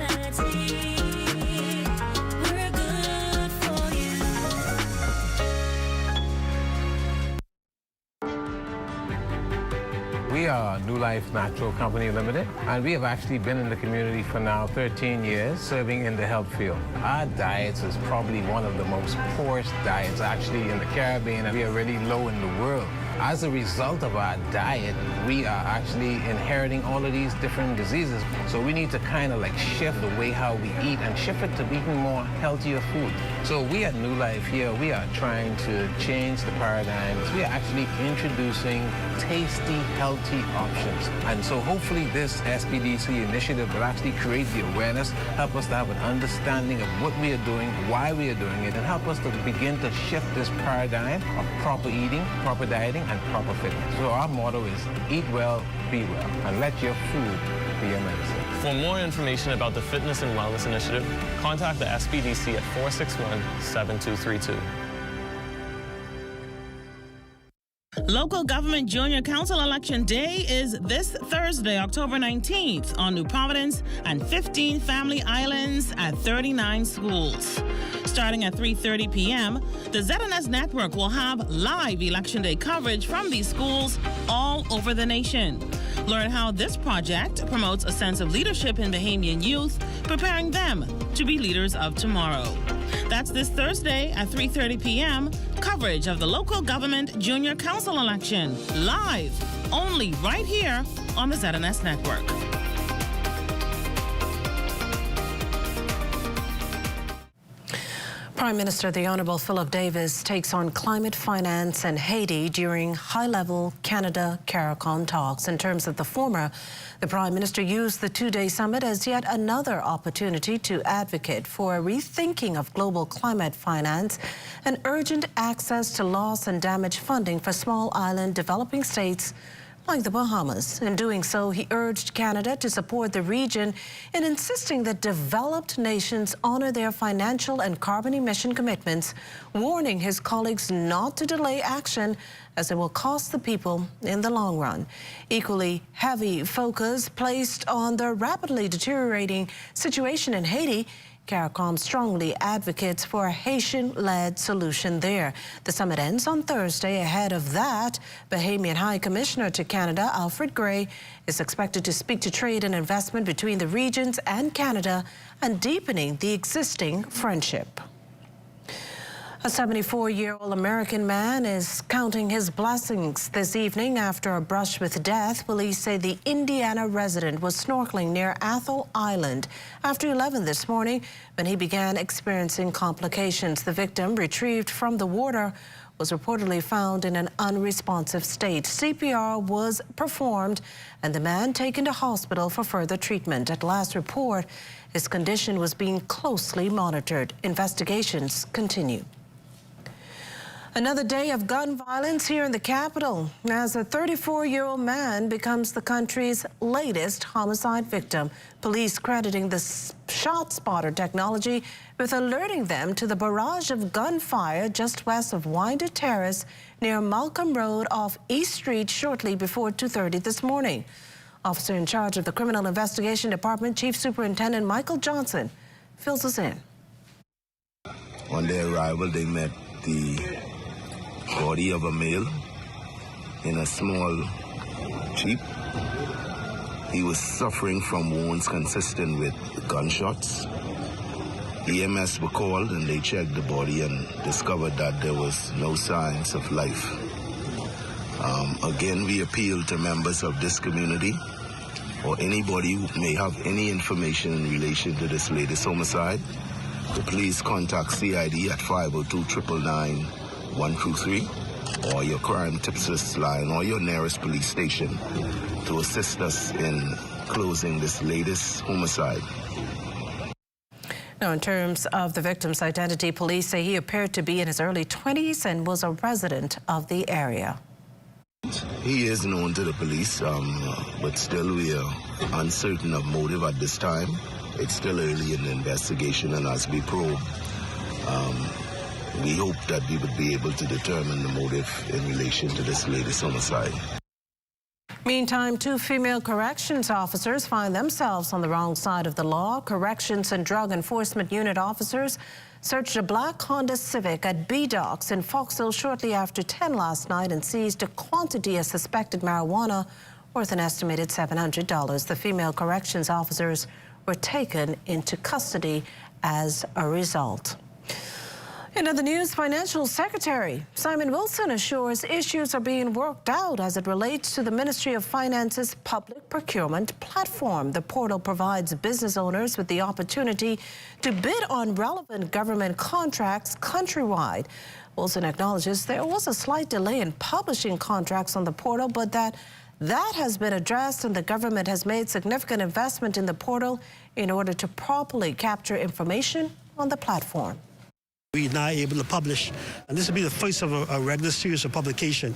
We are New Life Natural Company Limited, and we have actually been in the community for now 13 years, serving in the health field. Our diets is probably one of the most poorest diets actually in the Caribbean, and we are really low in the world. As a result of our diet, we are actually inheriting all of these different diseases. So we need to kind of like shift the way how we eat and shift it to eating more healthier food. So we at New Life here, we are trying to change the paradigms. We are actually introducing tasty, healthy options. And so hopefully this SPDC initiative will actually create the awareness, help us to have an understanding of what we are doing, why we are doing it, and help us to begin to shift this paradigm of proper eating, proper dieting, and proper fitness. So our motto is eat well, be well, and let your food be your medicine. For more information about the Fitness and Wellness Initiative, contact the SPDC at 461-7232. Local Government Junior Council Election Day is this Thursday, October 19th, on New Providence and 15 family islands at 39 schools. Starting at 3:30 p.m., the ZNS Network will have live Election Day coverage from these schools all over the nation. Learn how this project promotes a sense of leadership in Bahamian youth, preparing them to be leaders of tomorrow. That's this Thursday at 3:30 p.m., coverage of the Local Government Junior Council election, live, only right here on the ZNS Network. Prime Minister the Honourable Philip Davis takes on climate finance and Haiti during high-level Canada-CARICOM talks. In terms of the former, the Prime Minister used the two-day summit as yet another opportunity to advocate for a rethinking of global climate finance and urgent access to loss and damage funding for small island developing states like the Bahamas. In doing so, he urged Canada to support the region in insisting that developed nations honor their financial and carbon emission commitments, warning his colleagues not to delay action as it will cost the people in the long run. Equally heavy focus placed on the rapidly deteriorating situation in Haiti. CARICOM strongly advocates for a Haitian-led solution there. The summit ends on Thursday. Ahead of that, Bahamian High Commissioner to Canada, Alfred Gray, is expected to speak to trade and investment between the regions and Canada and deepening the existing friendship. A 74-year-old American man is counting his blessings this evening after a brush with death. Police say the Indiana resident was snorkeling near Athol Island after 11 this morning when he began experiencing complications. The victim, retrieved from the water, was reportedly found in an unresponsive state. CPR was performed and the man taken to hospital for further treatment. At last report, his condition was being closely monitored. Investigations continue. Another day of gun violence here in the capital as a 34-year-old man becomes the country's latest homicide victim. Police crediting the shot spotter technology with alerting them to the barrage of gunfire just west of Winder Terrace near Malcolm Road off East Street shortly before 2:30 this morning. Officer in charge of the Criminal Investigation Department, Chief Superintendent Michael Johnson, fills us in. On their arrival, they met the body of a male in a small jeep. He was suffering from wounds consistent with gunshots. EMS were called and they checked the body and discovered that there was no signs of life. Again, we appeal to members of this community or anybody who may have any information in relation to this latest homicide to please contact CID at 502-999-123 or your crime tipsters line or your nearest police station to assist us in closing this latest homicide. Now, in terms of the victim's identity, police say he appeared to be in his early 20s and was a resident of the area. He is known to the police, but still we are uncertain of motive at this time. It's still early in the investigation, and as we probe, we hope that we would be able to determine the motive in relation to this latest homicide. Meantime, two female corrections officers find themselves on the wrong side of the law. Corrections and Drug Enforcement Unit officers searched a black Honda Civic at B-Docks in Foxhill shortly after 10 last night and seized a quantity of suspected marijuana worth an estimated $700. The female corrections officers were taken into custody as a result. In other news, Financial Secretary Simon Wilson assures issues are being worked out as it relates to the Ministry of Finance's public procurement platform. The portal provides business owners with the opportunity to bid on relevant government contracts countrywide. Wilson acknowledges there was a slight delay in publishing contracts on the portal, but that has been addressed and the government has made significant investment in the portal in order to properly capture information on the platform. We're now able to publish, and this will be the first of a regular series of publication.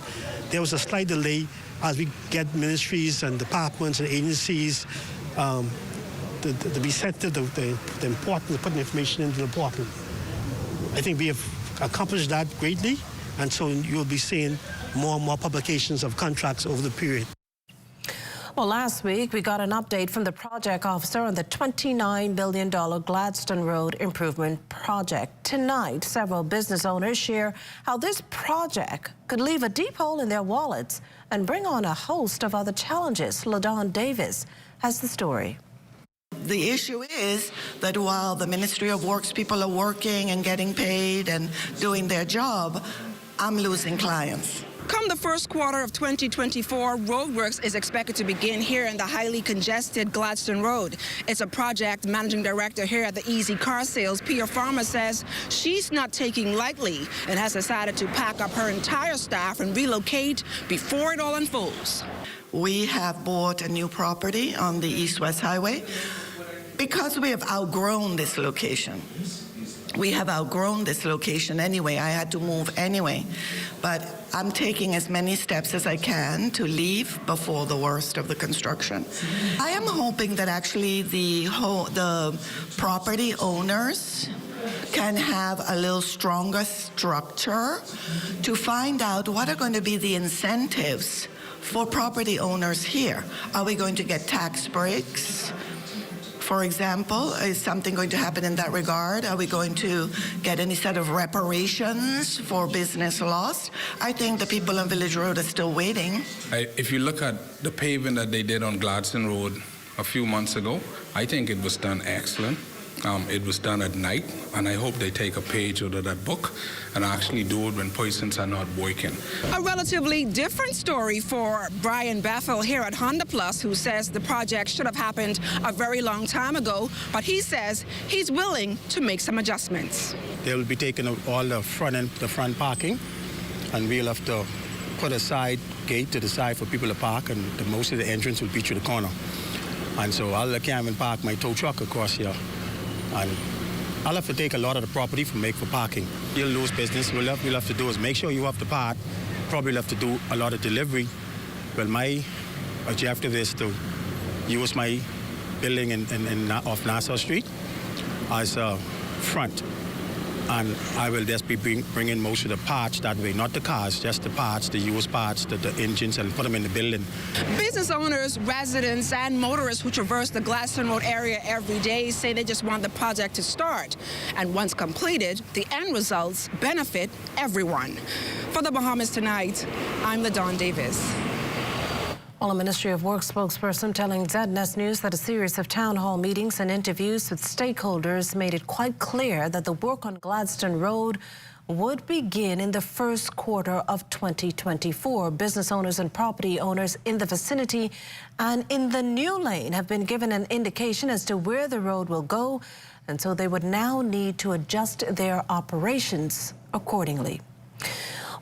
There was a slight delay as we get ministries and departments and agencies to be sensitive to the importance of putting information into the portal. I think we have accomplished that greatly, and so you'll be seeing more and more publications of contracts over the period. Well, last week, we got an update from the project officer on the $29 billion Gladstone Road improvement project. Tonight, several business owners share how this project could leave a deep hole in their wallets and bring on a host of other challenges. LaDawn Davis has the story. The issue is that while the Ministry of Works people are working and getting paid and doing their job, I'm losing clients. Come the first quarter of 2024, roadworks is expected to begin here in the highly congested Gladstone Road. It's a project managing director here at the Easy Car Sales, Pia Farmer, says she's not taking lightly and has decided to pack up her entire staff and relocate before it all unfolds. We have bought a new property on the East-West Highway because we have outgrown this location. We have outgrown this location anyway. I had to move anyway. But I'm taking as many steps as I can to leave before the worst of the construction. I am hoping that actually the property owners can have a little stronger structure to find out what are going to be the incentives for property owners here. Are we going to get tax breaks? For example, is something going to happen in that regard? Are we going to get any sort of reparations for business loss? I think the people on Village Road are still waiting. If you look at the paving that they did on Gladstone Road a few months ago, I think it was done excellent. It was done at night, and I hope they take a page out of that book and actually do it when persons are not working. A relatively different story for Brian Bethel here at Honda Plus, who says the project should have happened a very long time ago, but he says he's willing to make some adjustments. They will be taking out all the front parking, and we'll have to put a side gate to the side for people to park, and most of the entrance will be through the corner. And so I can't even park my tow truck across here. And I'll have to take a lot of the property for parking. You'll lose business. What you'll have to do is make sure you have the part. Probably have to do a lot of delivery. Well, my objective is to use my building off Nassau Street as a front. And I will just be bringing most of the parts that way, not the cars, just the parts, the used parts, the engines, and put them in the building. Business owners, residents, and motorists who traverse the Gladstone Road area every day say they just want the project to start. And once completed, the end results benefit everyone. For the Bahamas Tonight, I'm LaDawn Davis. Well, a Ministry of Work spokesperson telling ZNS News that a series of town hall meetings and interviews with stakeholders made it quite clear that the work on Gladstone Road would begin in the first quarter of 2024. Business owners and property owners in the vicinity and in the new lane have been given an indication as to where the road will go, and so they would now need to adjust their operations accordingly.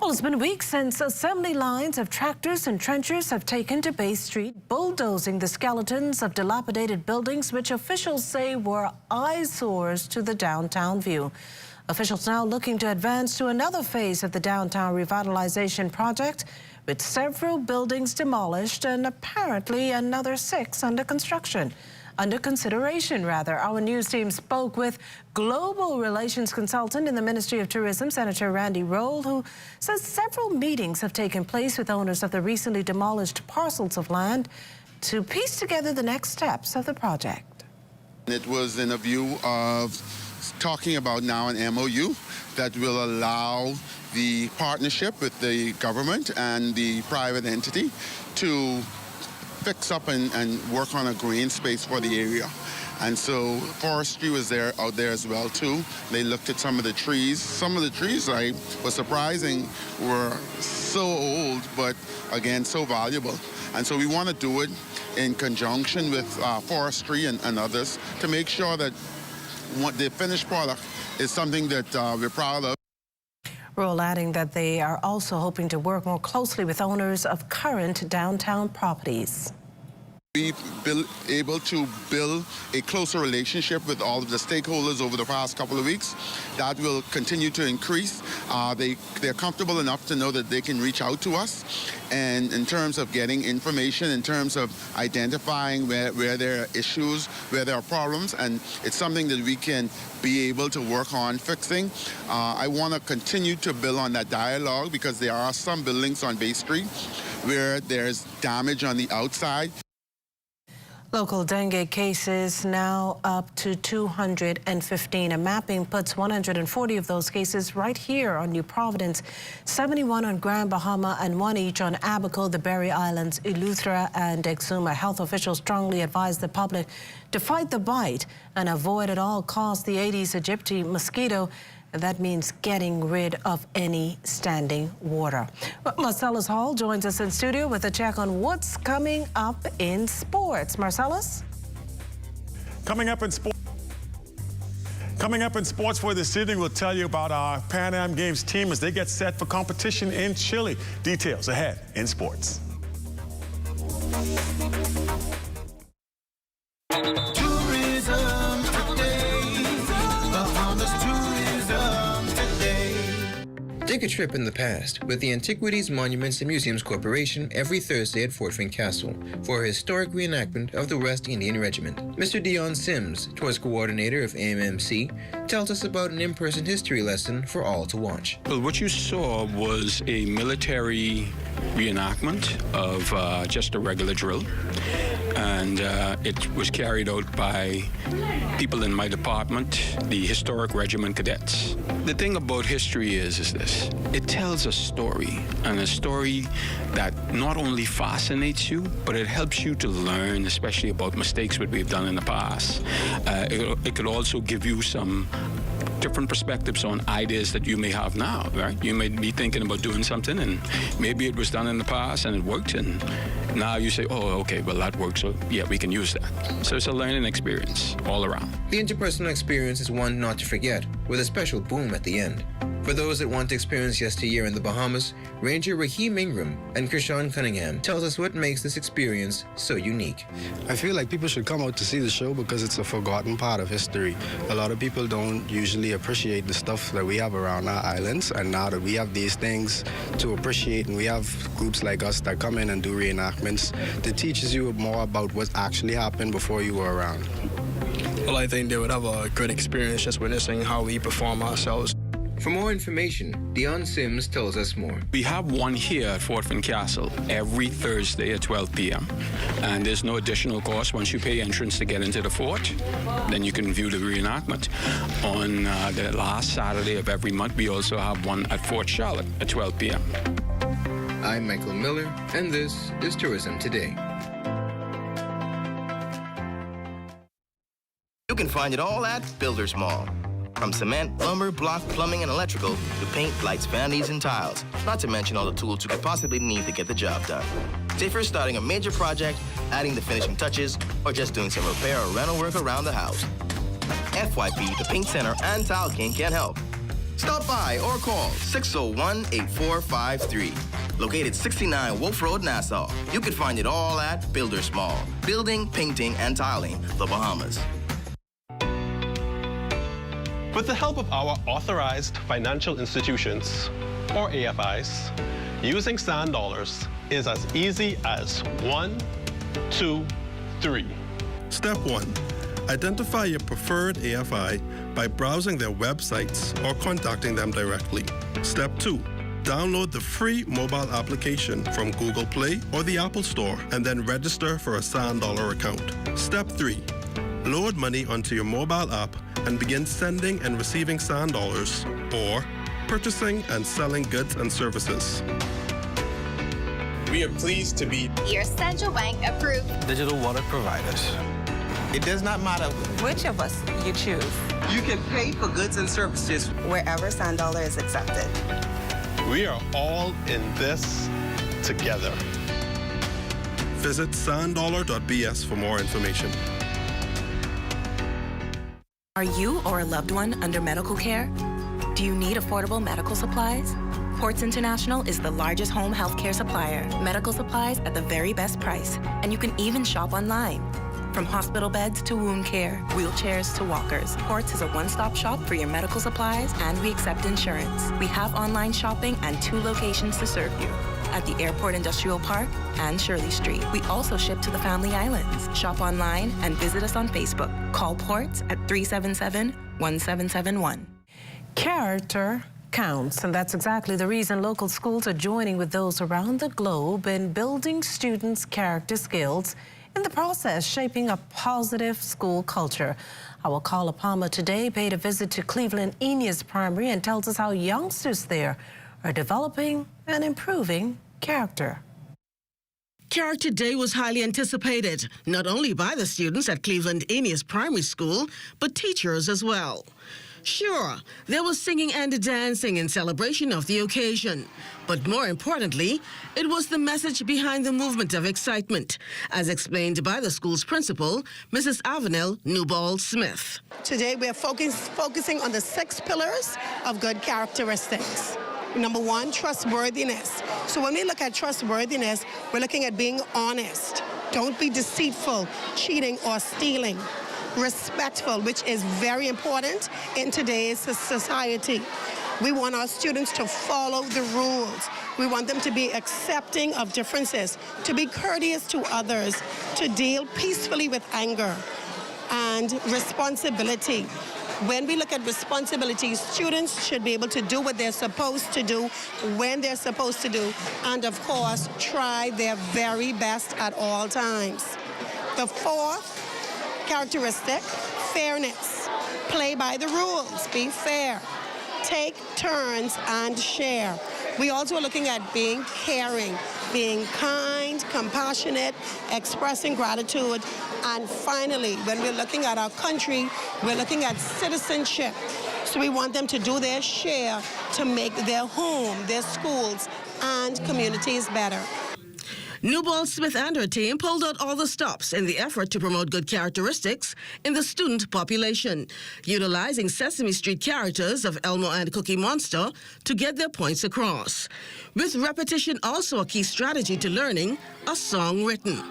Well, it's been weeks since assembly lines of tractors and trenchers have taken to Bay Street, bulldozing the skeletons of dilapidated buildings, which officials say were eyesores to the downtown view. Officials now looking to advance to another phase of the downtown revitalization project, with several buildings demolished and apparently another 6 under consideration. Our news team spoke with global relations consultant in the Ministry of Tourism, Senator Randy Roll, who says several meetings have taken place with owners of the recently demolished parcels of land to piece together the next steps of the project. It was in a view of talking about now an MOU that will allow the partnership with the government and the private entity to fix up and work on a green space for the area. And so forestry was out there as well too. They looked at some of the trees. Some of the trees, was surprising, were so old, but again, so valuable. And so we want to do it in conjunction with forestry and others to make sure that the finished product is something that we're proud of. Roll adding that they are also hoping to work more closely with owners of current downtown properties. We've been able to build a closer relationship with all of the stakeholders over the past couple of weeks. That will continue to increase. They're comfortable enough to know that they can reach out to us. And in terms of getting information, in terms of identifying where there are issues, where there are problems, and it's something that we can be able to work on fixing. I want to continue to build on that dialogue because there are some buildings on Bay Street where there's damage on the outside. Local dengue cases now up to 215. A mapping puts 140 of those cases right here on New Providence, 71 on Grand Bahama, and 1 each on Abaco, the Berry Islands, Eleuthera, and Exuma. Health officials strongly advise the public to fight the bite and avoid at all costs the Aedes aegypti mosquito, and that means getting rid of any standing water. But Marcellus Hall joins us in studio with a check on what's coming up in sports. Marcellus? Coming up in sports for this evening, we'll tell you about our Pan Am Games team as they get set for competition in Chile. Details ahead in sports. Take a trip in the past with the Antiquities, Monuments and Museums Corporation every Thursday at Fort Wayne Castle for a historic reenactment of the West Indian Regiment. Mr. Dion Sims, tours coordinator of AMMC, tells us about an in-person history lesson for all to watch. Well, what you saw was a military reenactment of just a regular drill. And it was carried out by people in my department, the Historic Regiment Cadets. The thing about history is this: it tells a story, and a story that not only fascinates you, but it helps you to learn, especially about mistakes that we've done in the past. It could also give you some different perspectives on ideas that you may have now, right? You may be thinking about doing something, and maybe it was done in the past and it worked, and now you say, oh, okay, well, that works, so yeah, we can use that. So it's a learning experience all around. The interpersonal experience is one not to forget, with a special boom at the end. For those that want to experience yesteryear in the Bahamas, Ranger Raheem Ingram and Krishan Cunningham tells us what makes this experience so unique. I feel like people should come out to see the show because it's a forgotten part of history. A lot of people don't usually appreciate the stuff that we have around our islands, and now that we have these things to appreciate, and we have groups like us that come in and do reenactments, that teaches you more about what actually happened before you were around. Well, I think they would have a great experience just witnessing how we perform ourselves. For more information, Dion Sims tells us more. We have one here at Fort Wayne Castle every Thursday at 12 p.m. And there's no additional cost. Once you pay entrance to get into the fort, then you can view the reenactment. On the last Saturday of every month, we also have one at Fort Charlotte at 12 p.m. I'm Michael Miller, and this is Tourism Today. You can find it all at Builders Mall. From cement, lumber, block, plumbing, and electrical to paint, lights, vanities, and tiles. Not to mention all the tools you could possibly need to get the job done. Say if you're starting a major project, adding the finishing touches, or just doing some repair or rental work around the house. FYP, the Paint Center, and Tile King can help. Stop by or call 601-8453. Located 69 Wolf Road, Nassau. You can find it all at Builders Mall. Building, painting, and tiling, the Bahamas. With the help of our authorized financial institutions, or AFIs, using sand dollars is as easy as 1, 2, 3. Step 1. Identify your preferred AFI by browsing their websites or contacting them directly. Step 2. Download the free mobile application from Google Play or the Apple Store and then register for a sand dollar account. Step 3. Load money onto your mobile app and begin sending and receiving sand dollars or purchasing and selling goods and services. We are pleased to be your central bank approved digital wallet providers. It does not matter which of us you choose. You can pay for goods and services wherever sand dollar is accepted. We are all in this together. Visit sanddollar.bs for more information. Are you or a loved one under medical care? Do you need affordable medical supplies? Ports International is the largest home health care supplier. Medical supplies at the very best price. And you can even shop online. From hospital beds to wound care, wheelchairs to walkers, Ports is a one-stop shop for your medical supplies, and we accept insurance. We have online shopping and 2 locations to serve you. At the Airport Industrial Park and Shirley Street. We also ship to the Family Islands. Shop online and visit us on Facebook. Call Ports at 377-1771. Character counts, and that's exactly the reason local schools are joining with those around the globe in building students' character skills, in the process shaping a positive school culture. Our Carla Palmer today paid a visit to Cleveland Eneas Primary and tells us how youngsters there are developing and improving character. Character Day was highly anticipated, not only by the students at Cleveland Eneas Primary School, but teachers as well. Sure, there was singing and dancing in celebration of the occasion. But more importantly, it was the message behind the movement of excitement, as explained by the school's principal, Mrs. Avenel Newball-Smith. Today we are focusing on the 6 pillars of good characteristics. Number 1, trustworthiness. So when we look at trustworthiness, we're looking at being honest. Don't be deceitful, cheating, or stealing. Respectful, which is very important in today's society. We want our students to follow the rules. We want them to be accepting of differences, to be courteous to others, to deal peacefully with anger, and responsibility. When we look at responsibility, students should be able to do what they're supposed to do, when they're supposed to do, and of course, try their very best at all times. The 4th characteristic, fairness. Play by the rules, be fair. Take turns and share. We also are looking at being caring, being kind, compassionate, expressing gratitude. And finally, when we're looking at our country, we're looking at citizenship. So we want them to do their share to make their home, their schools, and communities better. Newball-Smith and her team pulled out all the stops in the effort to promote good characteristics in the student population, utilizing Sesame Street characters of Elmo and Cookie Monster to get their points across. With repetition also a key strategy to learning a song written.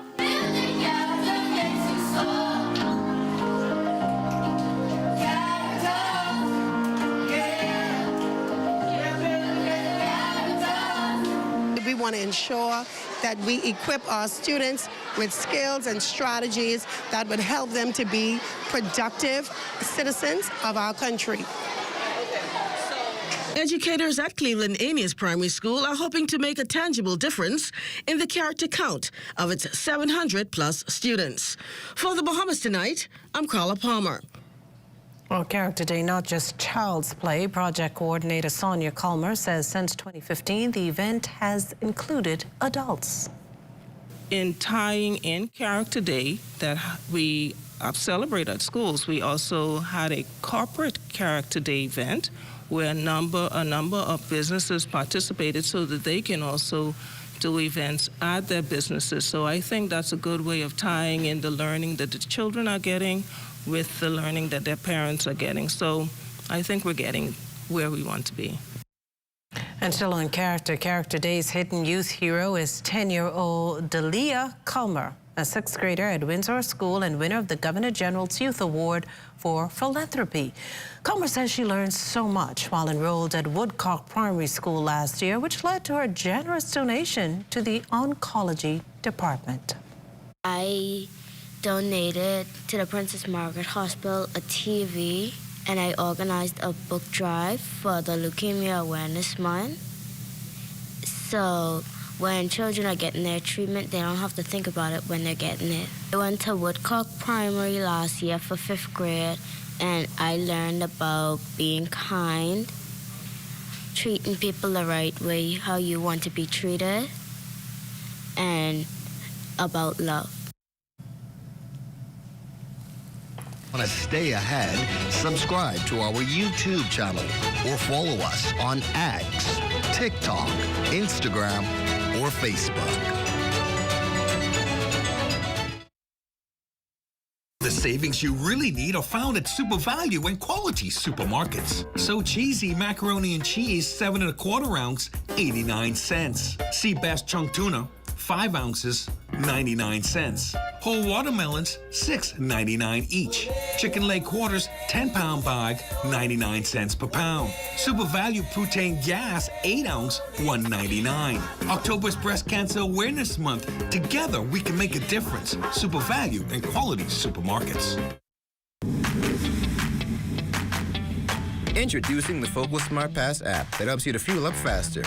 We want to ensure that we equip our students with skills and strategies that would help them to be productive citizens of our country. Educators at Cleveland Amy's Primary School are hoping to make a tangible difference in the character count of its 700-plus students. For the Bahamas Tonight, I'm Carla Palmer. Well, Character Day, not just child's play. Project coordinator Sonia Culmer says since 2015, the event has included adults. In tying in Character Day that we celebrate at schools, we also had a corporate Character Day event where a number of businesses participated so that they can also do events at their businesses. So I think that's a good way of tying in the learning that the children are getting with the learning that their parents are getting. So I think we're getting where we want to be. And still on Character Day's hidden youth hero is 10-year-old Delia Culmer, a 6th grader at Windsor School and winner of the Governor General's Youth Award for Philanthropy. Culmer says she learned so much while enrolled at Woodcock Primary School last year, which led to her generous donation to the oncology department. I donated to the Princess Margaret Hospital a TV, and I organized a book drive for the Leukemia Awareness Month. So when children are getting their treatment, they don't have to think about it when they're getting it. I went to Woodcock Primary last year for 5th grade, and I learned about being kind, treating people the right way, how you want to be treated, and about love. Want to stay ahead? Subscribe to our YouTube channel or follow us on X, TikTok, Instagram, or Facebook. The savings you really need are found at Super Value and Quality Supermarkets. So cheesy macaroni and cheese, 7 1/4 ounce, 89 cents. Sea bass chunk tuna, 5 ounces, 99 cents. Whole watermelons, $6.99 each. Chicken leg quarters, 10-pound bag, 99 cents per pound. Super Value Protein Gas, 8 ounce, $1.99. October's Breast Cancer Awareness Month. Together, we can make a difference. Super Value and Quality Supermarkets. Introducing the Focal Smart Pass app that helps you to fuel up faster.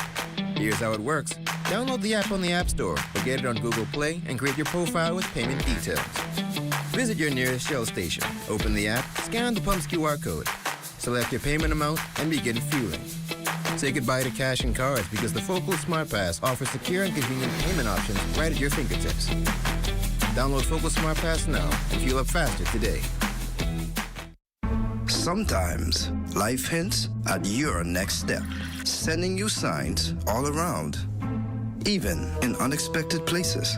Here's how it works. Download the app on the App Store or get it on Google Play and create your profile with payment details. Visit your nearest Shell station. Open the app, scan the pump's QR code, select your payment amount, and begin fueling. Say goodbye to cash and cards because the Focal Smart Pass offers secure and convenient payment options right at your fingertips. Download Focal Smart Pass now and fuel up faster today. Sometimes life hints at your next step, sending you signs all around, even in unexpected places,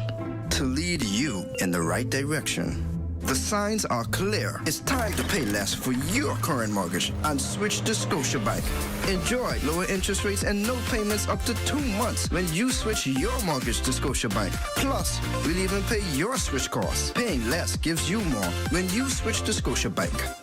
to lead you in the right direction. The signs are clear. It's time to pay less for your current mortgage and switch to Scotiabank. Enjoy lower interest rates and no payments up to 2 months when you switch your mortgage to Scotiabank. Plus, we'll even pay your switch costs. Paying less gives you more when you switch to Scotiabank.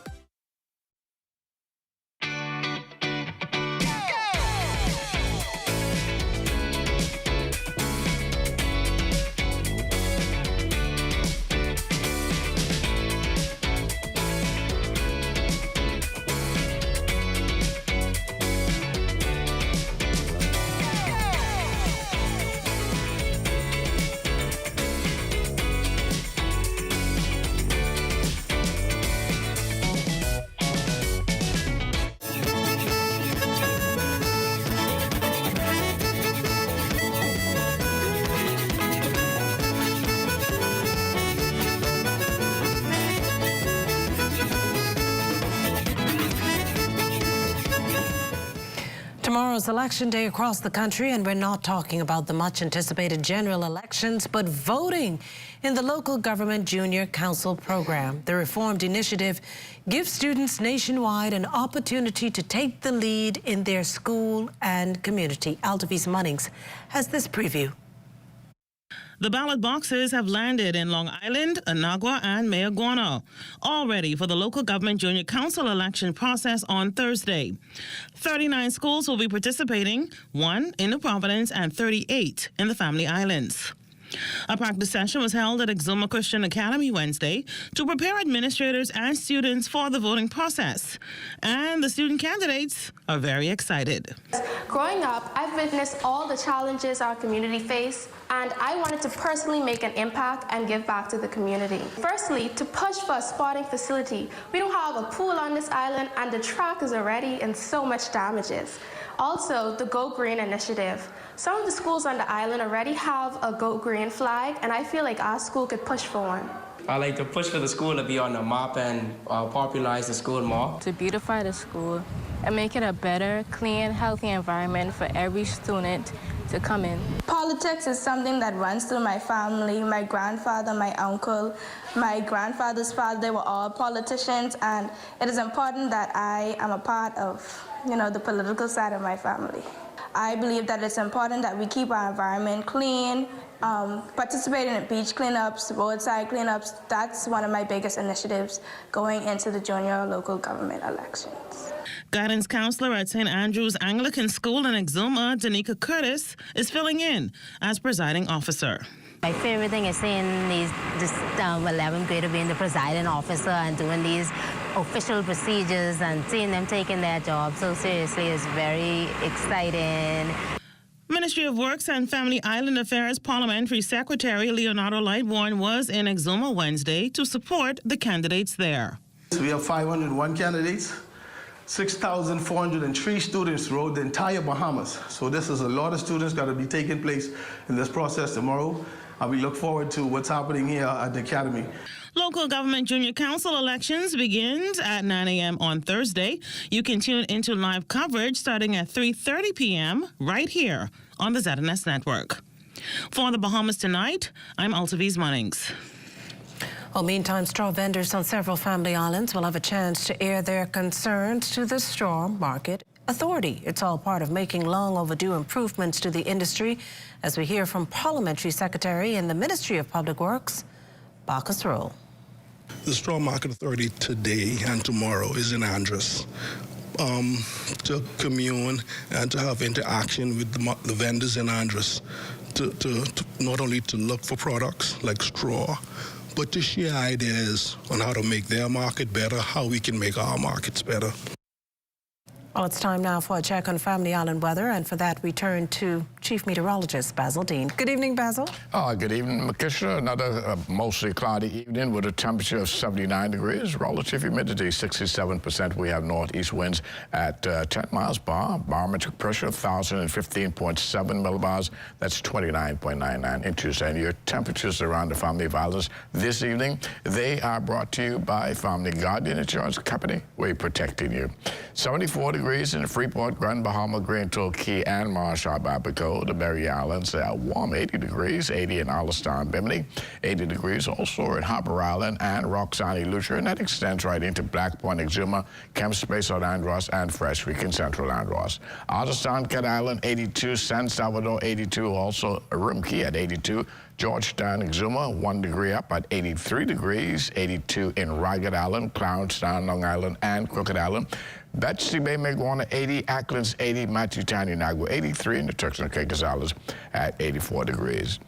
Tomorrow's election day across the country, and we're not talking about the much anticipated general elections, but voting in the local government junior council program. The reformed initiative gives students nationwide an opportunity to take the lead in their school and community. Altavis Munnings has this preview. The ballot boxes have landed in Long Island, Anagua, and Mayaguana, all ready for the local government junior council election process on Thursday. 39 schools will be participating, 1 in New Providence and 38 in the Family Islands. A practice session was held at Exuma Christian Academy Wednesday to prepare administrators and students for the voting process. And the student candidates are very excited. Growing up, I've witnessed all the challenges our community face, and I wanted to personally make an impact and give back to the community. Firstly, to push for a sporting facility. We don't have a pool on this island, and the track is already in so much damages. Also, the Go Green initiative. Some of the schools on the island already have a Go Green flag, and I feel like our school could push for one. I like to push for the school to be on the map and popularize the school more. To beautify the school and make it a better, clean, healthy environment for every student to come in. Politics is something that runs through my family. My grandfather, my uncle, my grandfather's father, they were all politicians, and it is important that I am a part of, the political side of my family. I believe that it's important that we keep our environment clean, participating in beach cleanups, roadside cleanups. That's one of my biggest initiatives going into the junior local government elections. Guidance counselor at St. Andrew's Anglican School in Exuma, Danica Curtis, is filling in as presiding officer. My favorite thing is seeing this 11th grader being the presiding officer and doing these official procedures and seeing them taking their job so seriously is very exciting. Ministry of Works and Family Island Affairs Parliamentary Secretary Leonardo Lightbourne was in Exuma Wednesday to support the candidates there. We have 501 candidates. 6,403 students rode the entire Bahamas. So this is a lot of students got to be taking place in this process tomorrow. We look forward to what's happening here at the Academy. Local government junior council elections begins at 9 a.m. on Thursday. You can tune into live coverage starting at 3:30 p.m. right here on the ZNS Network. For the Bahamas Tonight, I'm Altavis Munnings. Well, meantime, straw vendors on several family islands will have a chance to air their concerns to the Straw Market Authority. It's all part of making long overdue improvements to the industry, as we hear from Parliamentary Secretary in the Ministry of Public Works, Bacchus Roll. The Straw Market Authority today and tomorrow is in Andros to commune and to have interaction with the vendors in Andros, to not only to look for products like straw, but to share ideas on how to make their market better, how we can make our markets better. Well, it's time now for a check on Family Island weather, and for that we turn to Chief Meteorologist Basil Dean. Good evening, Basil. Good evening, Makisha. Another mostly cloudy evening with a temperature of 79 degrees. Relative humidity 67%. We have northeast winds at 10 miles per hour. Barometric pressure 1,015.7 millibars. That's 29.99 inches. And your temperatures around the family violence this evening, they are brought to you by Family Guardian Insurance Company. We're protecting you. 74 degrees in Freeport, Grand Bahama, Grand Key, and Marshall, Abaco. The Berry Islands are warm, 80 degrees, 80 in Allenstown, Bimini, 80 degrees also in Harper Island and Roxanne, Lucia, and that extends right into Black Point, Exuma, Kemp Space on Andros, and Fresh Creek in Central Andros. Allenstown, Cat Island, 82, San Salvador, 82, also Rimkey at 82, Georgetown, Exuma, 1 degree up at 83 degrees, 82 in Ragged Island, Clownstown, Long Island, and Crooked Island. Betsy Bay, Maguana, 80, Acklands, 80, Matutani, Nagua, 83, and the Turks and Caicos Islands at 84 degrees.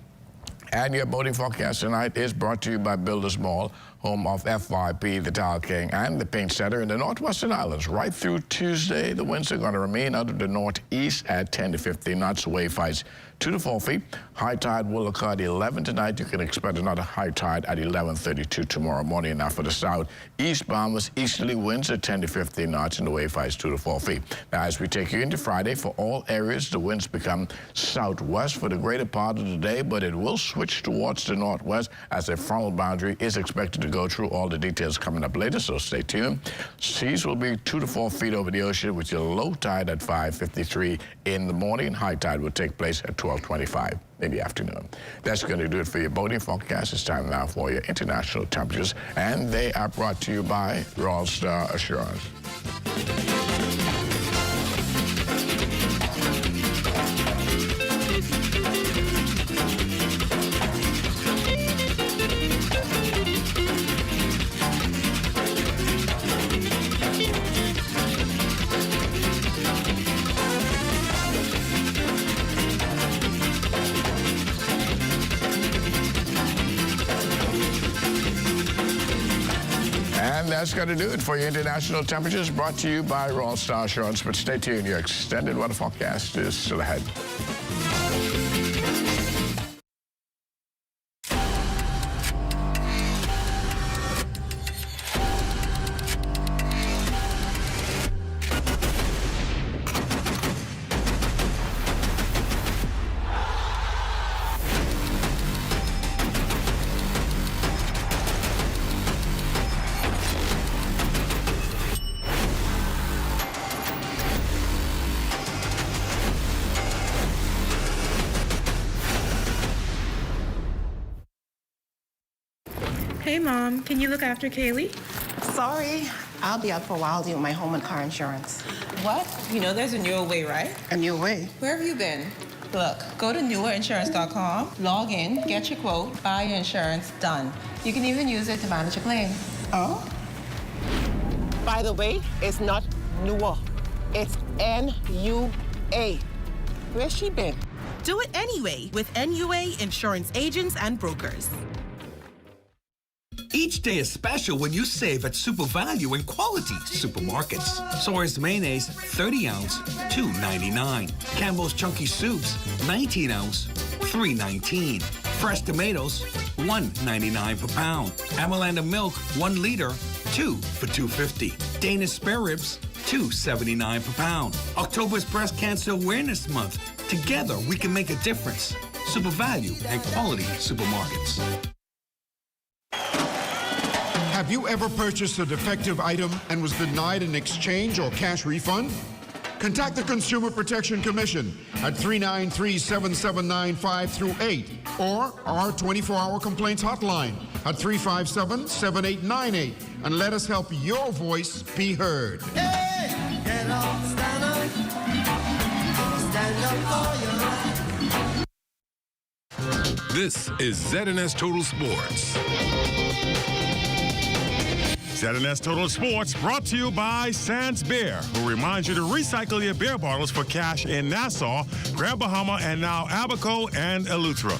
And your boating forecast tonight is brought to you by Builders Mall, home of FYP, the Tile King, and the Paint Center in the Northwestern Islands. Right through Tuesday, the winds are going to remain out of the northeast at 10 to 15 knots. Wave heights 2 to 4 feet. High tide will occur at 11 tonight. You can expect another high tide at 11:32 tomorrow morning. Now for the southeast Bahamas, easterly winds at 10 to 15 knots and the wave heights 2 to 4 feet. Now as we take you into Friday, for all areas, the winds become southwest for the greater part of the day, but it will switch towards the northwest as a frontal boundary is expected to go through. All the details coming up later, so stay tuned. Seas will be 2 to 4 feet over the ocean with your low tide at 5:53 in the morning. High tide will take place at 12:25 in the afternoon. That's going to do it for your boating forecast. It's time now for your international temperatures, and they are brought to you by Royal Star Assurance. And that's going to do it for your international temperatures, brought to you by Royal Star Assurance. But stay tuned, your extended weather forecast is still ahead. Hey, Mom, can you look after Kaylee? Sorry, I'll be out for a while dealing with my home and car insurance. What? You know there's a newer way, right? A new way? Where have you been? Look, go to newerinsurance.com, log in, get your quote, buy your insurance, done. You can even use it to manage a claim. Oh? By the way, it's not newer. It's N-U-A. Where's she been? Do it anyway with NUA Insurance Agents and Brokers. Each day is special when you save at Super Value and Quality Supermarkets. Sawyer's Mayonnaise, 30-ounce, $2.99. Campbell's Chunky Soups, 19-ounce, $3.19. Fresh tomatoes, $1.99 per pound. Amelanda Milk, 1 liter, 2 for $2.50. Danish spare ribs, $2.79 per pound. October's Breast Cancer Awareness Month. Together, we can make a difference. Super Value and Quality Supermarkets. Have you ever purchased a defective item and was denied an exchange or cash refund? Contact the Consumer Protection Commission at 393-7795-8 or our 24-hour complaints hotline at 357-7898 and let us help your voice be heard. Hey, get up, stand up. Stand up for your right. This is ZNS Total Sports. ZNS Total Sports brought to you by Sans Beer, who reminds you to recycle your beer bottles for cash in Nassau, Grand Bahama, and now Abaco and Eleuthera.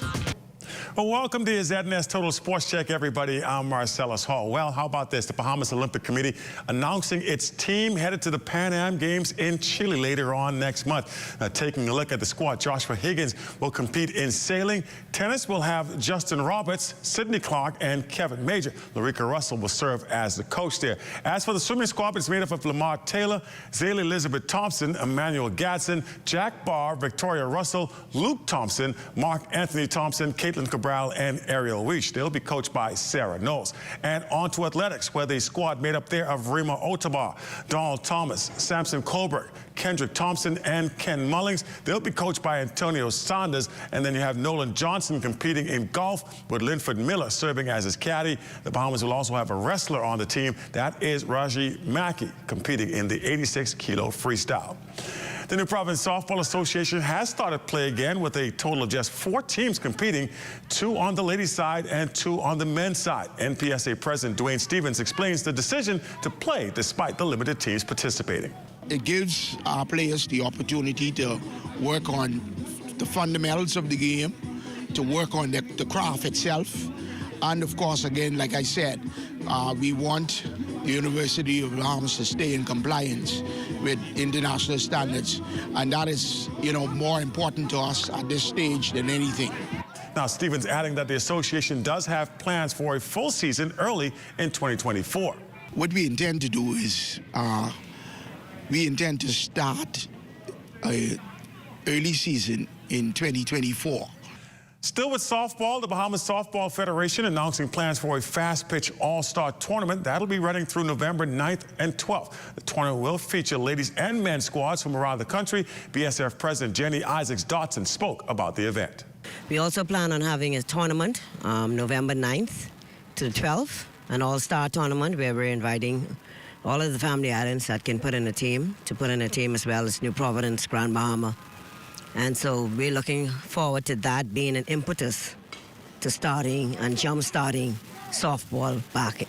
Well, welcome to your ZNS Total Sports Check, everybody. I'm Marcellus Hall. Well, how about this? The Bahamas Olympic Committee announcing its team headed to the Pan Am Games in Chile later on next month. Taking a look at the squad, Joshua Higgins will compete in sailing. Tennis will have Justin Roberts, Sidney Clark, and Kevin Major. Larica Russell will serve as the coach there. As for the swimming squad, it's made up of Lamar Taylor, Zaylee Elizabeth Thompson, Emmanuel Gadsden, Jack Barr, Victoria Russell, Luke Thompson, Mark Anthony Thompson, Caitlin Cabral, and Ariel Weech. They'll be coached by Sarah Knowles. And on to athletics, where the squad made up there of Rima Otabar, Donald Thomas, Samson Colbert, Kendrick Thompson, and Ken Mullings. They'll be coached by Antonio Saunders. And then you have Nolan Johnson competing in golf with Linford Miller serving as his caddy. The Bahamas will also have a wrestler on the team. That is Raji Mackey competing in the 86-kilo freestyle. The New Providence Softball Association has started play again with a total of just 4 teams competing, 2 on the ladies' side and 2 on the men's side. NPSA President Dwayne Stevens explains the decision to play despite the limited teams participating. It gives our players the opportunity to work on the fundamentals of the game, to work on the craft itself. And of course, again, like I said, we want the University of Bahamas to stay in compliance with international standards. And that is, more important to us at this stage than anything. Now, Stevens adding that the association does have plans for a full season early in 2024. What we intend to do is we intend to start an early season in 2024. Still with softball, the Bahamas Softball Federation announcing plans for a fast-pitch all-star tournament. That'll be running through November 9th and 12th. The tournament will feature ladies and men's squads from around the country. BSF President Jenny Isaacs-Dotson spoke about the event. We also plan on having a tournament November 9th to the 12th, an all-star tournament where we're inviting all of the family islands that can put in a team, as well as New Providence, Grand Bahama. And so we're looking forward to that being an impetus to starting and jump-starting softball back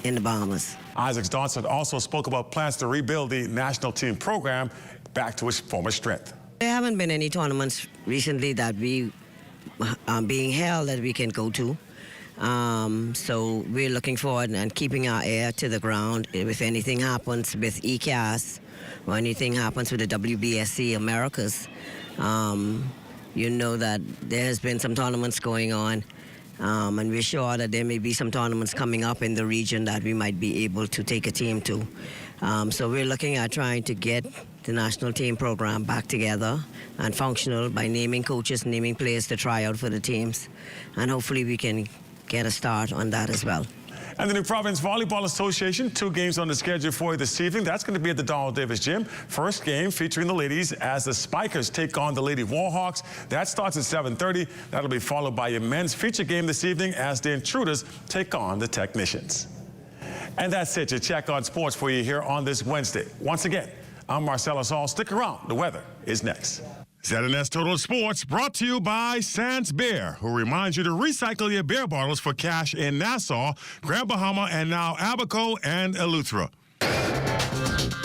in the Bahamas. Isaacs-Dotson also spoke about plans to rebuild the national team program back to its former strength. There haven't been any tournaments recently that we being held that we can go to. So we're looking forward and keeping our ear to the ground. If anything happens with ECAS or anything happens with the WBSC Americas, that there has been some tournaments going on, and we're sure that there may be some tournaments coming up in the region that we might be able to take a team to. So we're looking at trying to get the national team program back together and functional by naming coaches, naming players to try out for the teams, and hopefully we can get a start on that as well. And the New Providence Volleyball Association, 2 games on the schedule for you this evening. That's going to be at the Donald Davis Gym. First game featuring the ladies as the Spikers take on the Lady Warhawks. That starts at 7:30. That'll be followed by your men's feature game this evening as the Intruders take on the Technicians. And that's it, your check on sports for you here on this Wednesday. Once again, I'm Marcellus Hall. Stick around. The weather is next. ZNS Total Sports brought to you by Sans Beer, who reminds you to recycle your beer bottles for cash in Nassau, Grand Bahama, and now Abaco and Eleuthera.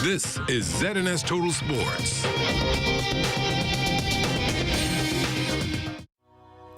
This is ZNS Total Sports.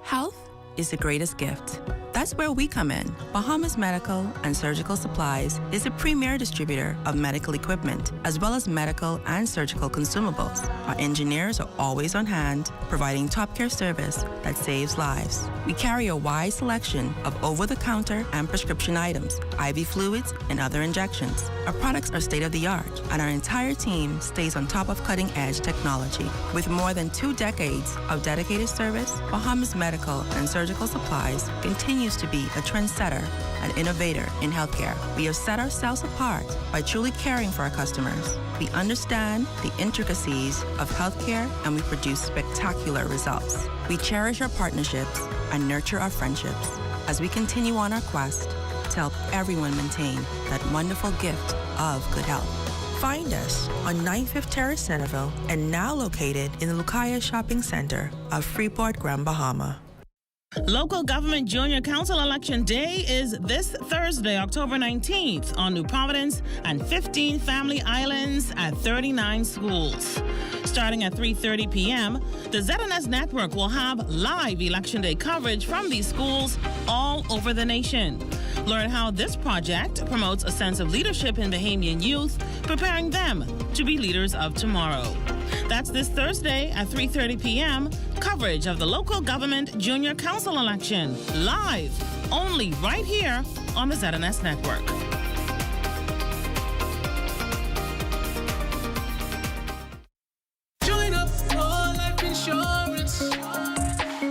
Health is the greatest gift. That's where we come in. Bahamas Medical and Surgical Supplies is a premier distributor of medical equipment, as well as medical and surgical consumables. Our engineers are always on hand, providing top care service that saves lives. We carry a wide selection of over-the-counter and prescription items, IV fluids, and other injections. Our products are state-of-the-art, and our entire team stays on top of cutting-edge technology. With more than 2 decades of dedicated service, Bahamas Medical and Surgical Supplies continues to be a trendsetter and innovator in healthcare. We have set ourselves apart by truly caring for our customers. We understand the intricacies of healthcare, and we produce spectacular results. We cherish our partnerships and nurture our friendships as we continue on our quest to help everyone maintain that wonderful gift of good health. Find us on 95th Terrace, Centerville, and now located in the Lucaya Shopping Center of Freeport, Grand Bahama. Local Government Junior Council Election Day is this Thursday, October 19th, on New Providence and 15 family islands at 39 schools. Starting at 3:30 p.m., the ZNS network will have live Election Day coverage from these schools all over the nation. Learn how this project promotes a sense of leadership in Bahamian youth, preparing them to be leaders of tomorrow. That's this Thursday at 3:30 p.m., coverage of the local government junior council election, live, only right here on the ZNS network. Join up for life insurance.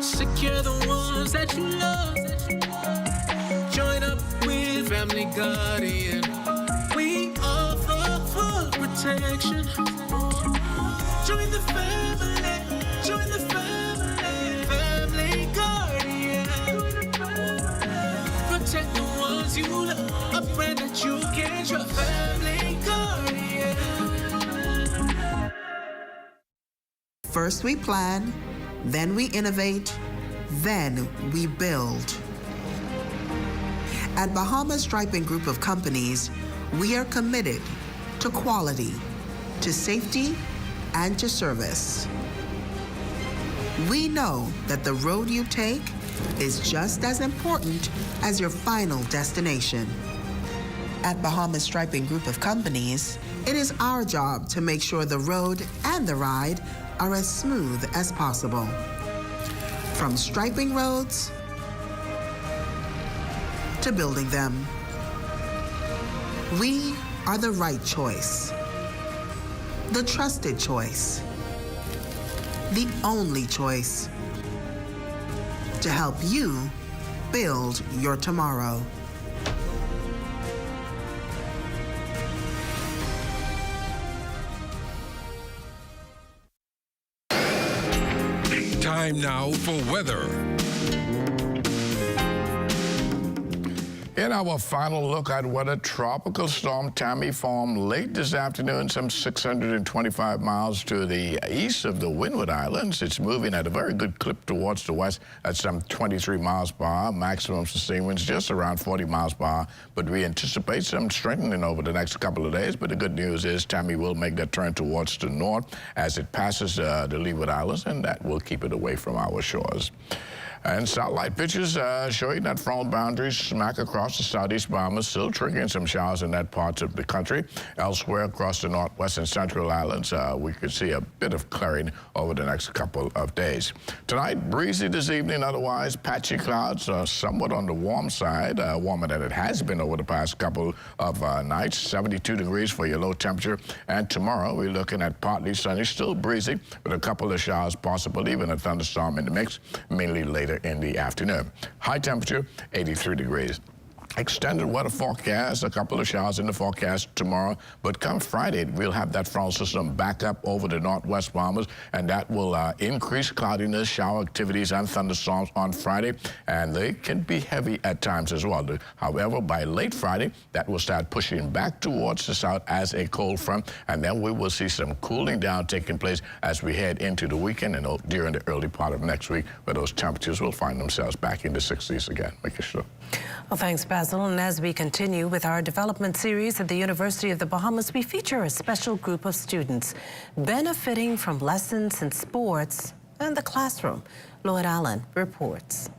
Secure the ones that you love. Join up with Family Guardian. We offer full protection. Join the family. Join the family. Family Guardian. Protect the ones you love. A brand that you can trust. Family Guardian. First we plan, then we innovate, then we build. At Bahama Striping Group of Companies, we are committed to quality, to safety, and to service. We know that the road you take is just as important as your final destination. At Bahama Striping Group of Companies, it is our job to make sure the road and the ride are as smooth as possible. From striping roads to building them, we are the right choice, the trusted choice, the only choice to help you build your tomorrow. Time now for weather. In our final look at weather, Tropical Storm Tammy formed late this afternoon, some 625 miles to the east of the Windward Islands. It's moving at a very good clip towards the west at some 23 miles per hour. Maximum sustained winds just around 40 miles per hour. But we anticipate some strengthening over the next couple of days. But the good news is Tammy will make that turn towards the north as it passes the Leeward Islands, and that will keep it away from our shores. And satellite pictures showing that front boundaries smack across the southeast Bahamas, still triggering some showers in that part of the country. Elsewhere across the northwest and central islands, we could see a bit of clearing over the next couple of days. Tonight, breezy this evening, otherwise patchy clouds, somewhat on the warm side, warmer than it has been over the past couple of nights, 72 degrees for your low temperature. And tomorrow, we're looking at partly sunny, still breezy, with a couple of showers possible, even a thunderstorm in the mix, mainly later in the afternoon. High temperature, 83 degrees. Extended weather forecast, a couple of showers in the forecast tomorrow, but come Friday, we'll have that frontal system back up over the northwest Bahamas, and that will increase cloudiness, shower activities, and thunderstorms on Friday, and they can be heavy at times as well. However, by late Friday, that will start pushing back towards the south as a cold front, and then we will see some cooling down taking place as we head into the weekend and during the early part of next week, where those temperatures will find themselves back in the 60s again. Make sure. Well, thanks, Basil. And as we continue with our development series at the University of the Bahamas, we feature a special group of students benefiting from lessons in sports and the classroom. Lloyd Allen reports.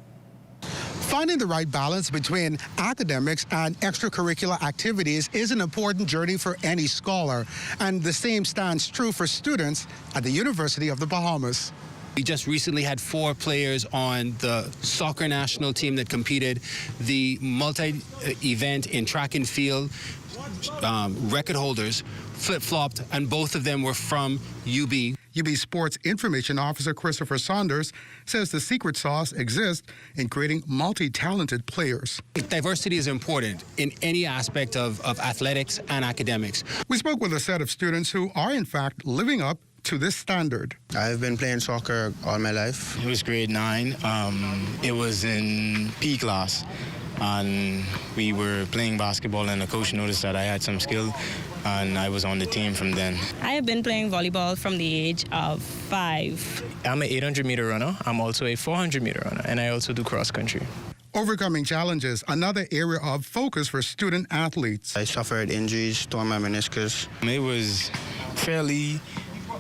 Finding the right balance between academics and extracurricular activities is an important journey for any scholar, and the same stands true for students at the University of the Bahamas. We just recently had 4 players on the soccer national team that competed, the multi-event in track and field, record holders, flip-flopped, and both of them were from UB. UB Sports Information Officer Christopher Saunders says the secret sauce exists in creating multi-talented players. Diversity is important in any aspect of athletics and academics. We spoke with a set of students who are, in fact, living up to this standard. I've been playing soccer all my life. It was grade 9. It was in P class, and we were playing basketball, and the coach noticed that I had some skill, and I was on the team from then. I have been playing volleyball from the age of 5. I'm an 800-meter runner. I'm also a 400-meter runner, and I also do cross country. Overcoming challenges, another area of focus for student athletes. I suffered injuries, tore my meniscus. It was fairly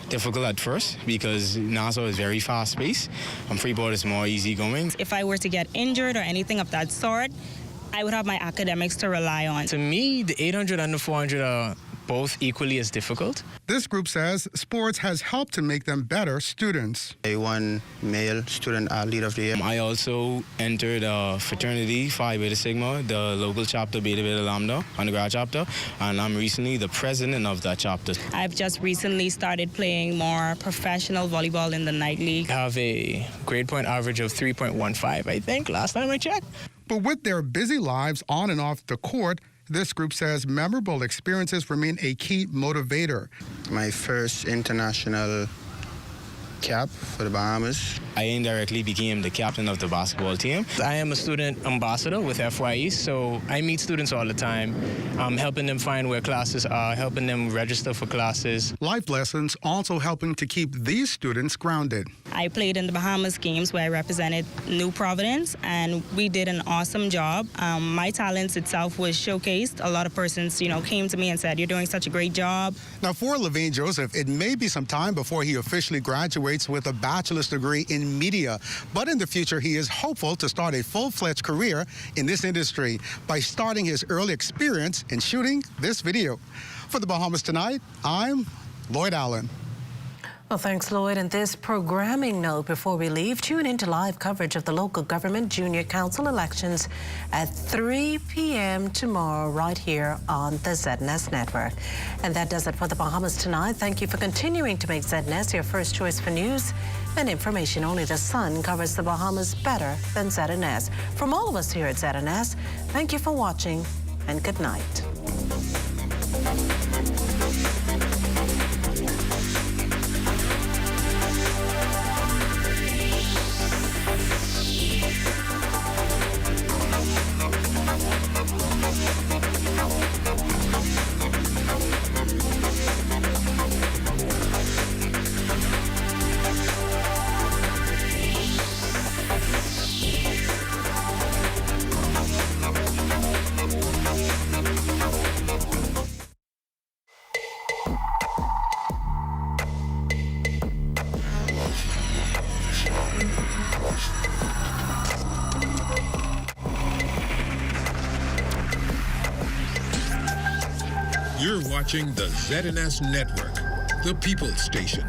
difficult at first because Nassau is very fast-paced and Freeport is more easygoing. If I were to get injured or anything of that sort, I would have my academics to rely on. To me, the 800 and the 400 are both equally as difficult. This group says sports has helped to make them better students. I won male student athlete of the year. I also entered a fraternity, Phi Beta Sigma, the local chapter, Beta Beta Lambda, undergrad chapter, and I'm recently the president of that chapter. I've just recently started playing more professional volleyball in the night league. I have a grade point average of 3.15, I think, last time I checked. But with their busy lives on and off the court, this group says memorable experiences remain a key motivator. My first international cap for the Bahamas. I indirectly became the captain of the basketball team. I am a student ambassador with FYE, so I meet students all the time. I'm helping them find where classes are, helping them register for classes. Life lessons also helping to keep these students grounded. I played in the Bahamas games where I represented New Providence, and we did an awesome job. My talents itself was showcased. A lot of persons, came to me and said, "You're doing such a great job." Now, for Levine Joseph, it may be some time before he officially graduates with a bachelor's degree in media, but in the future, he is hopeful to start a full-fledged career in this industry by starting his early experience in shooting this video. For the Bahamas Tonight, I'm Lloyd Allen. Well, thanks, Lloyd. And this programming note before we leave, tune into live coverage of the local government junior council elections at 3 p.m. tomorrow right here on the ZNS network. And that does it for the Bahamas Tonight. Thank you for continuing to make ZNS your first choice for news and information. Only the sun covers the Bahamas better than ZNS. From all of us here at ZNS, thank you for watching and good night. You're watching the ZNS Network, the People's Station.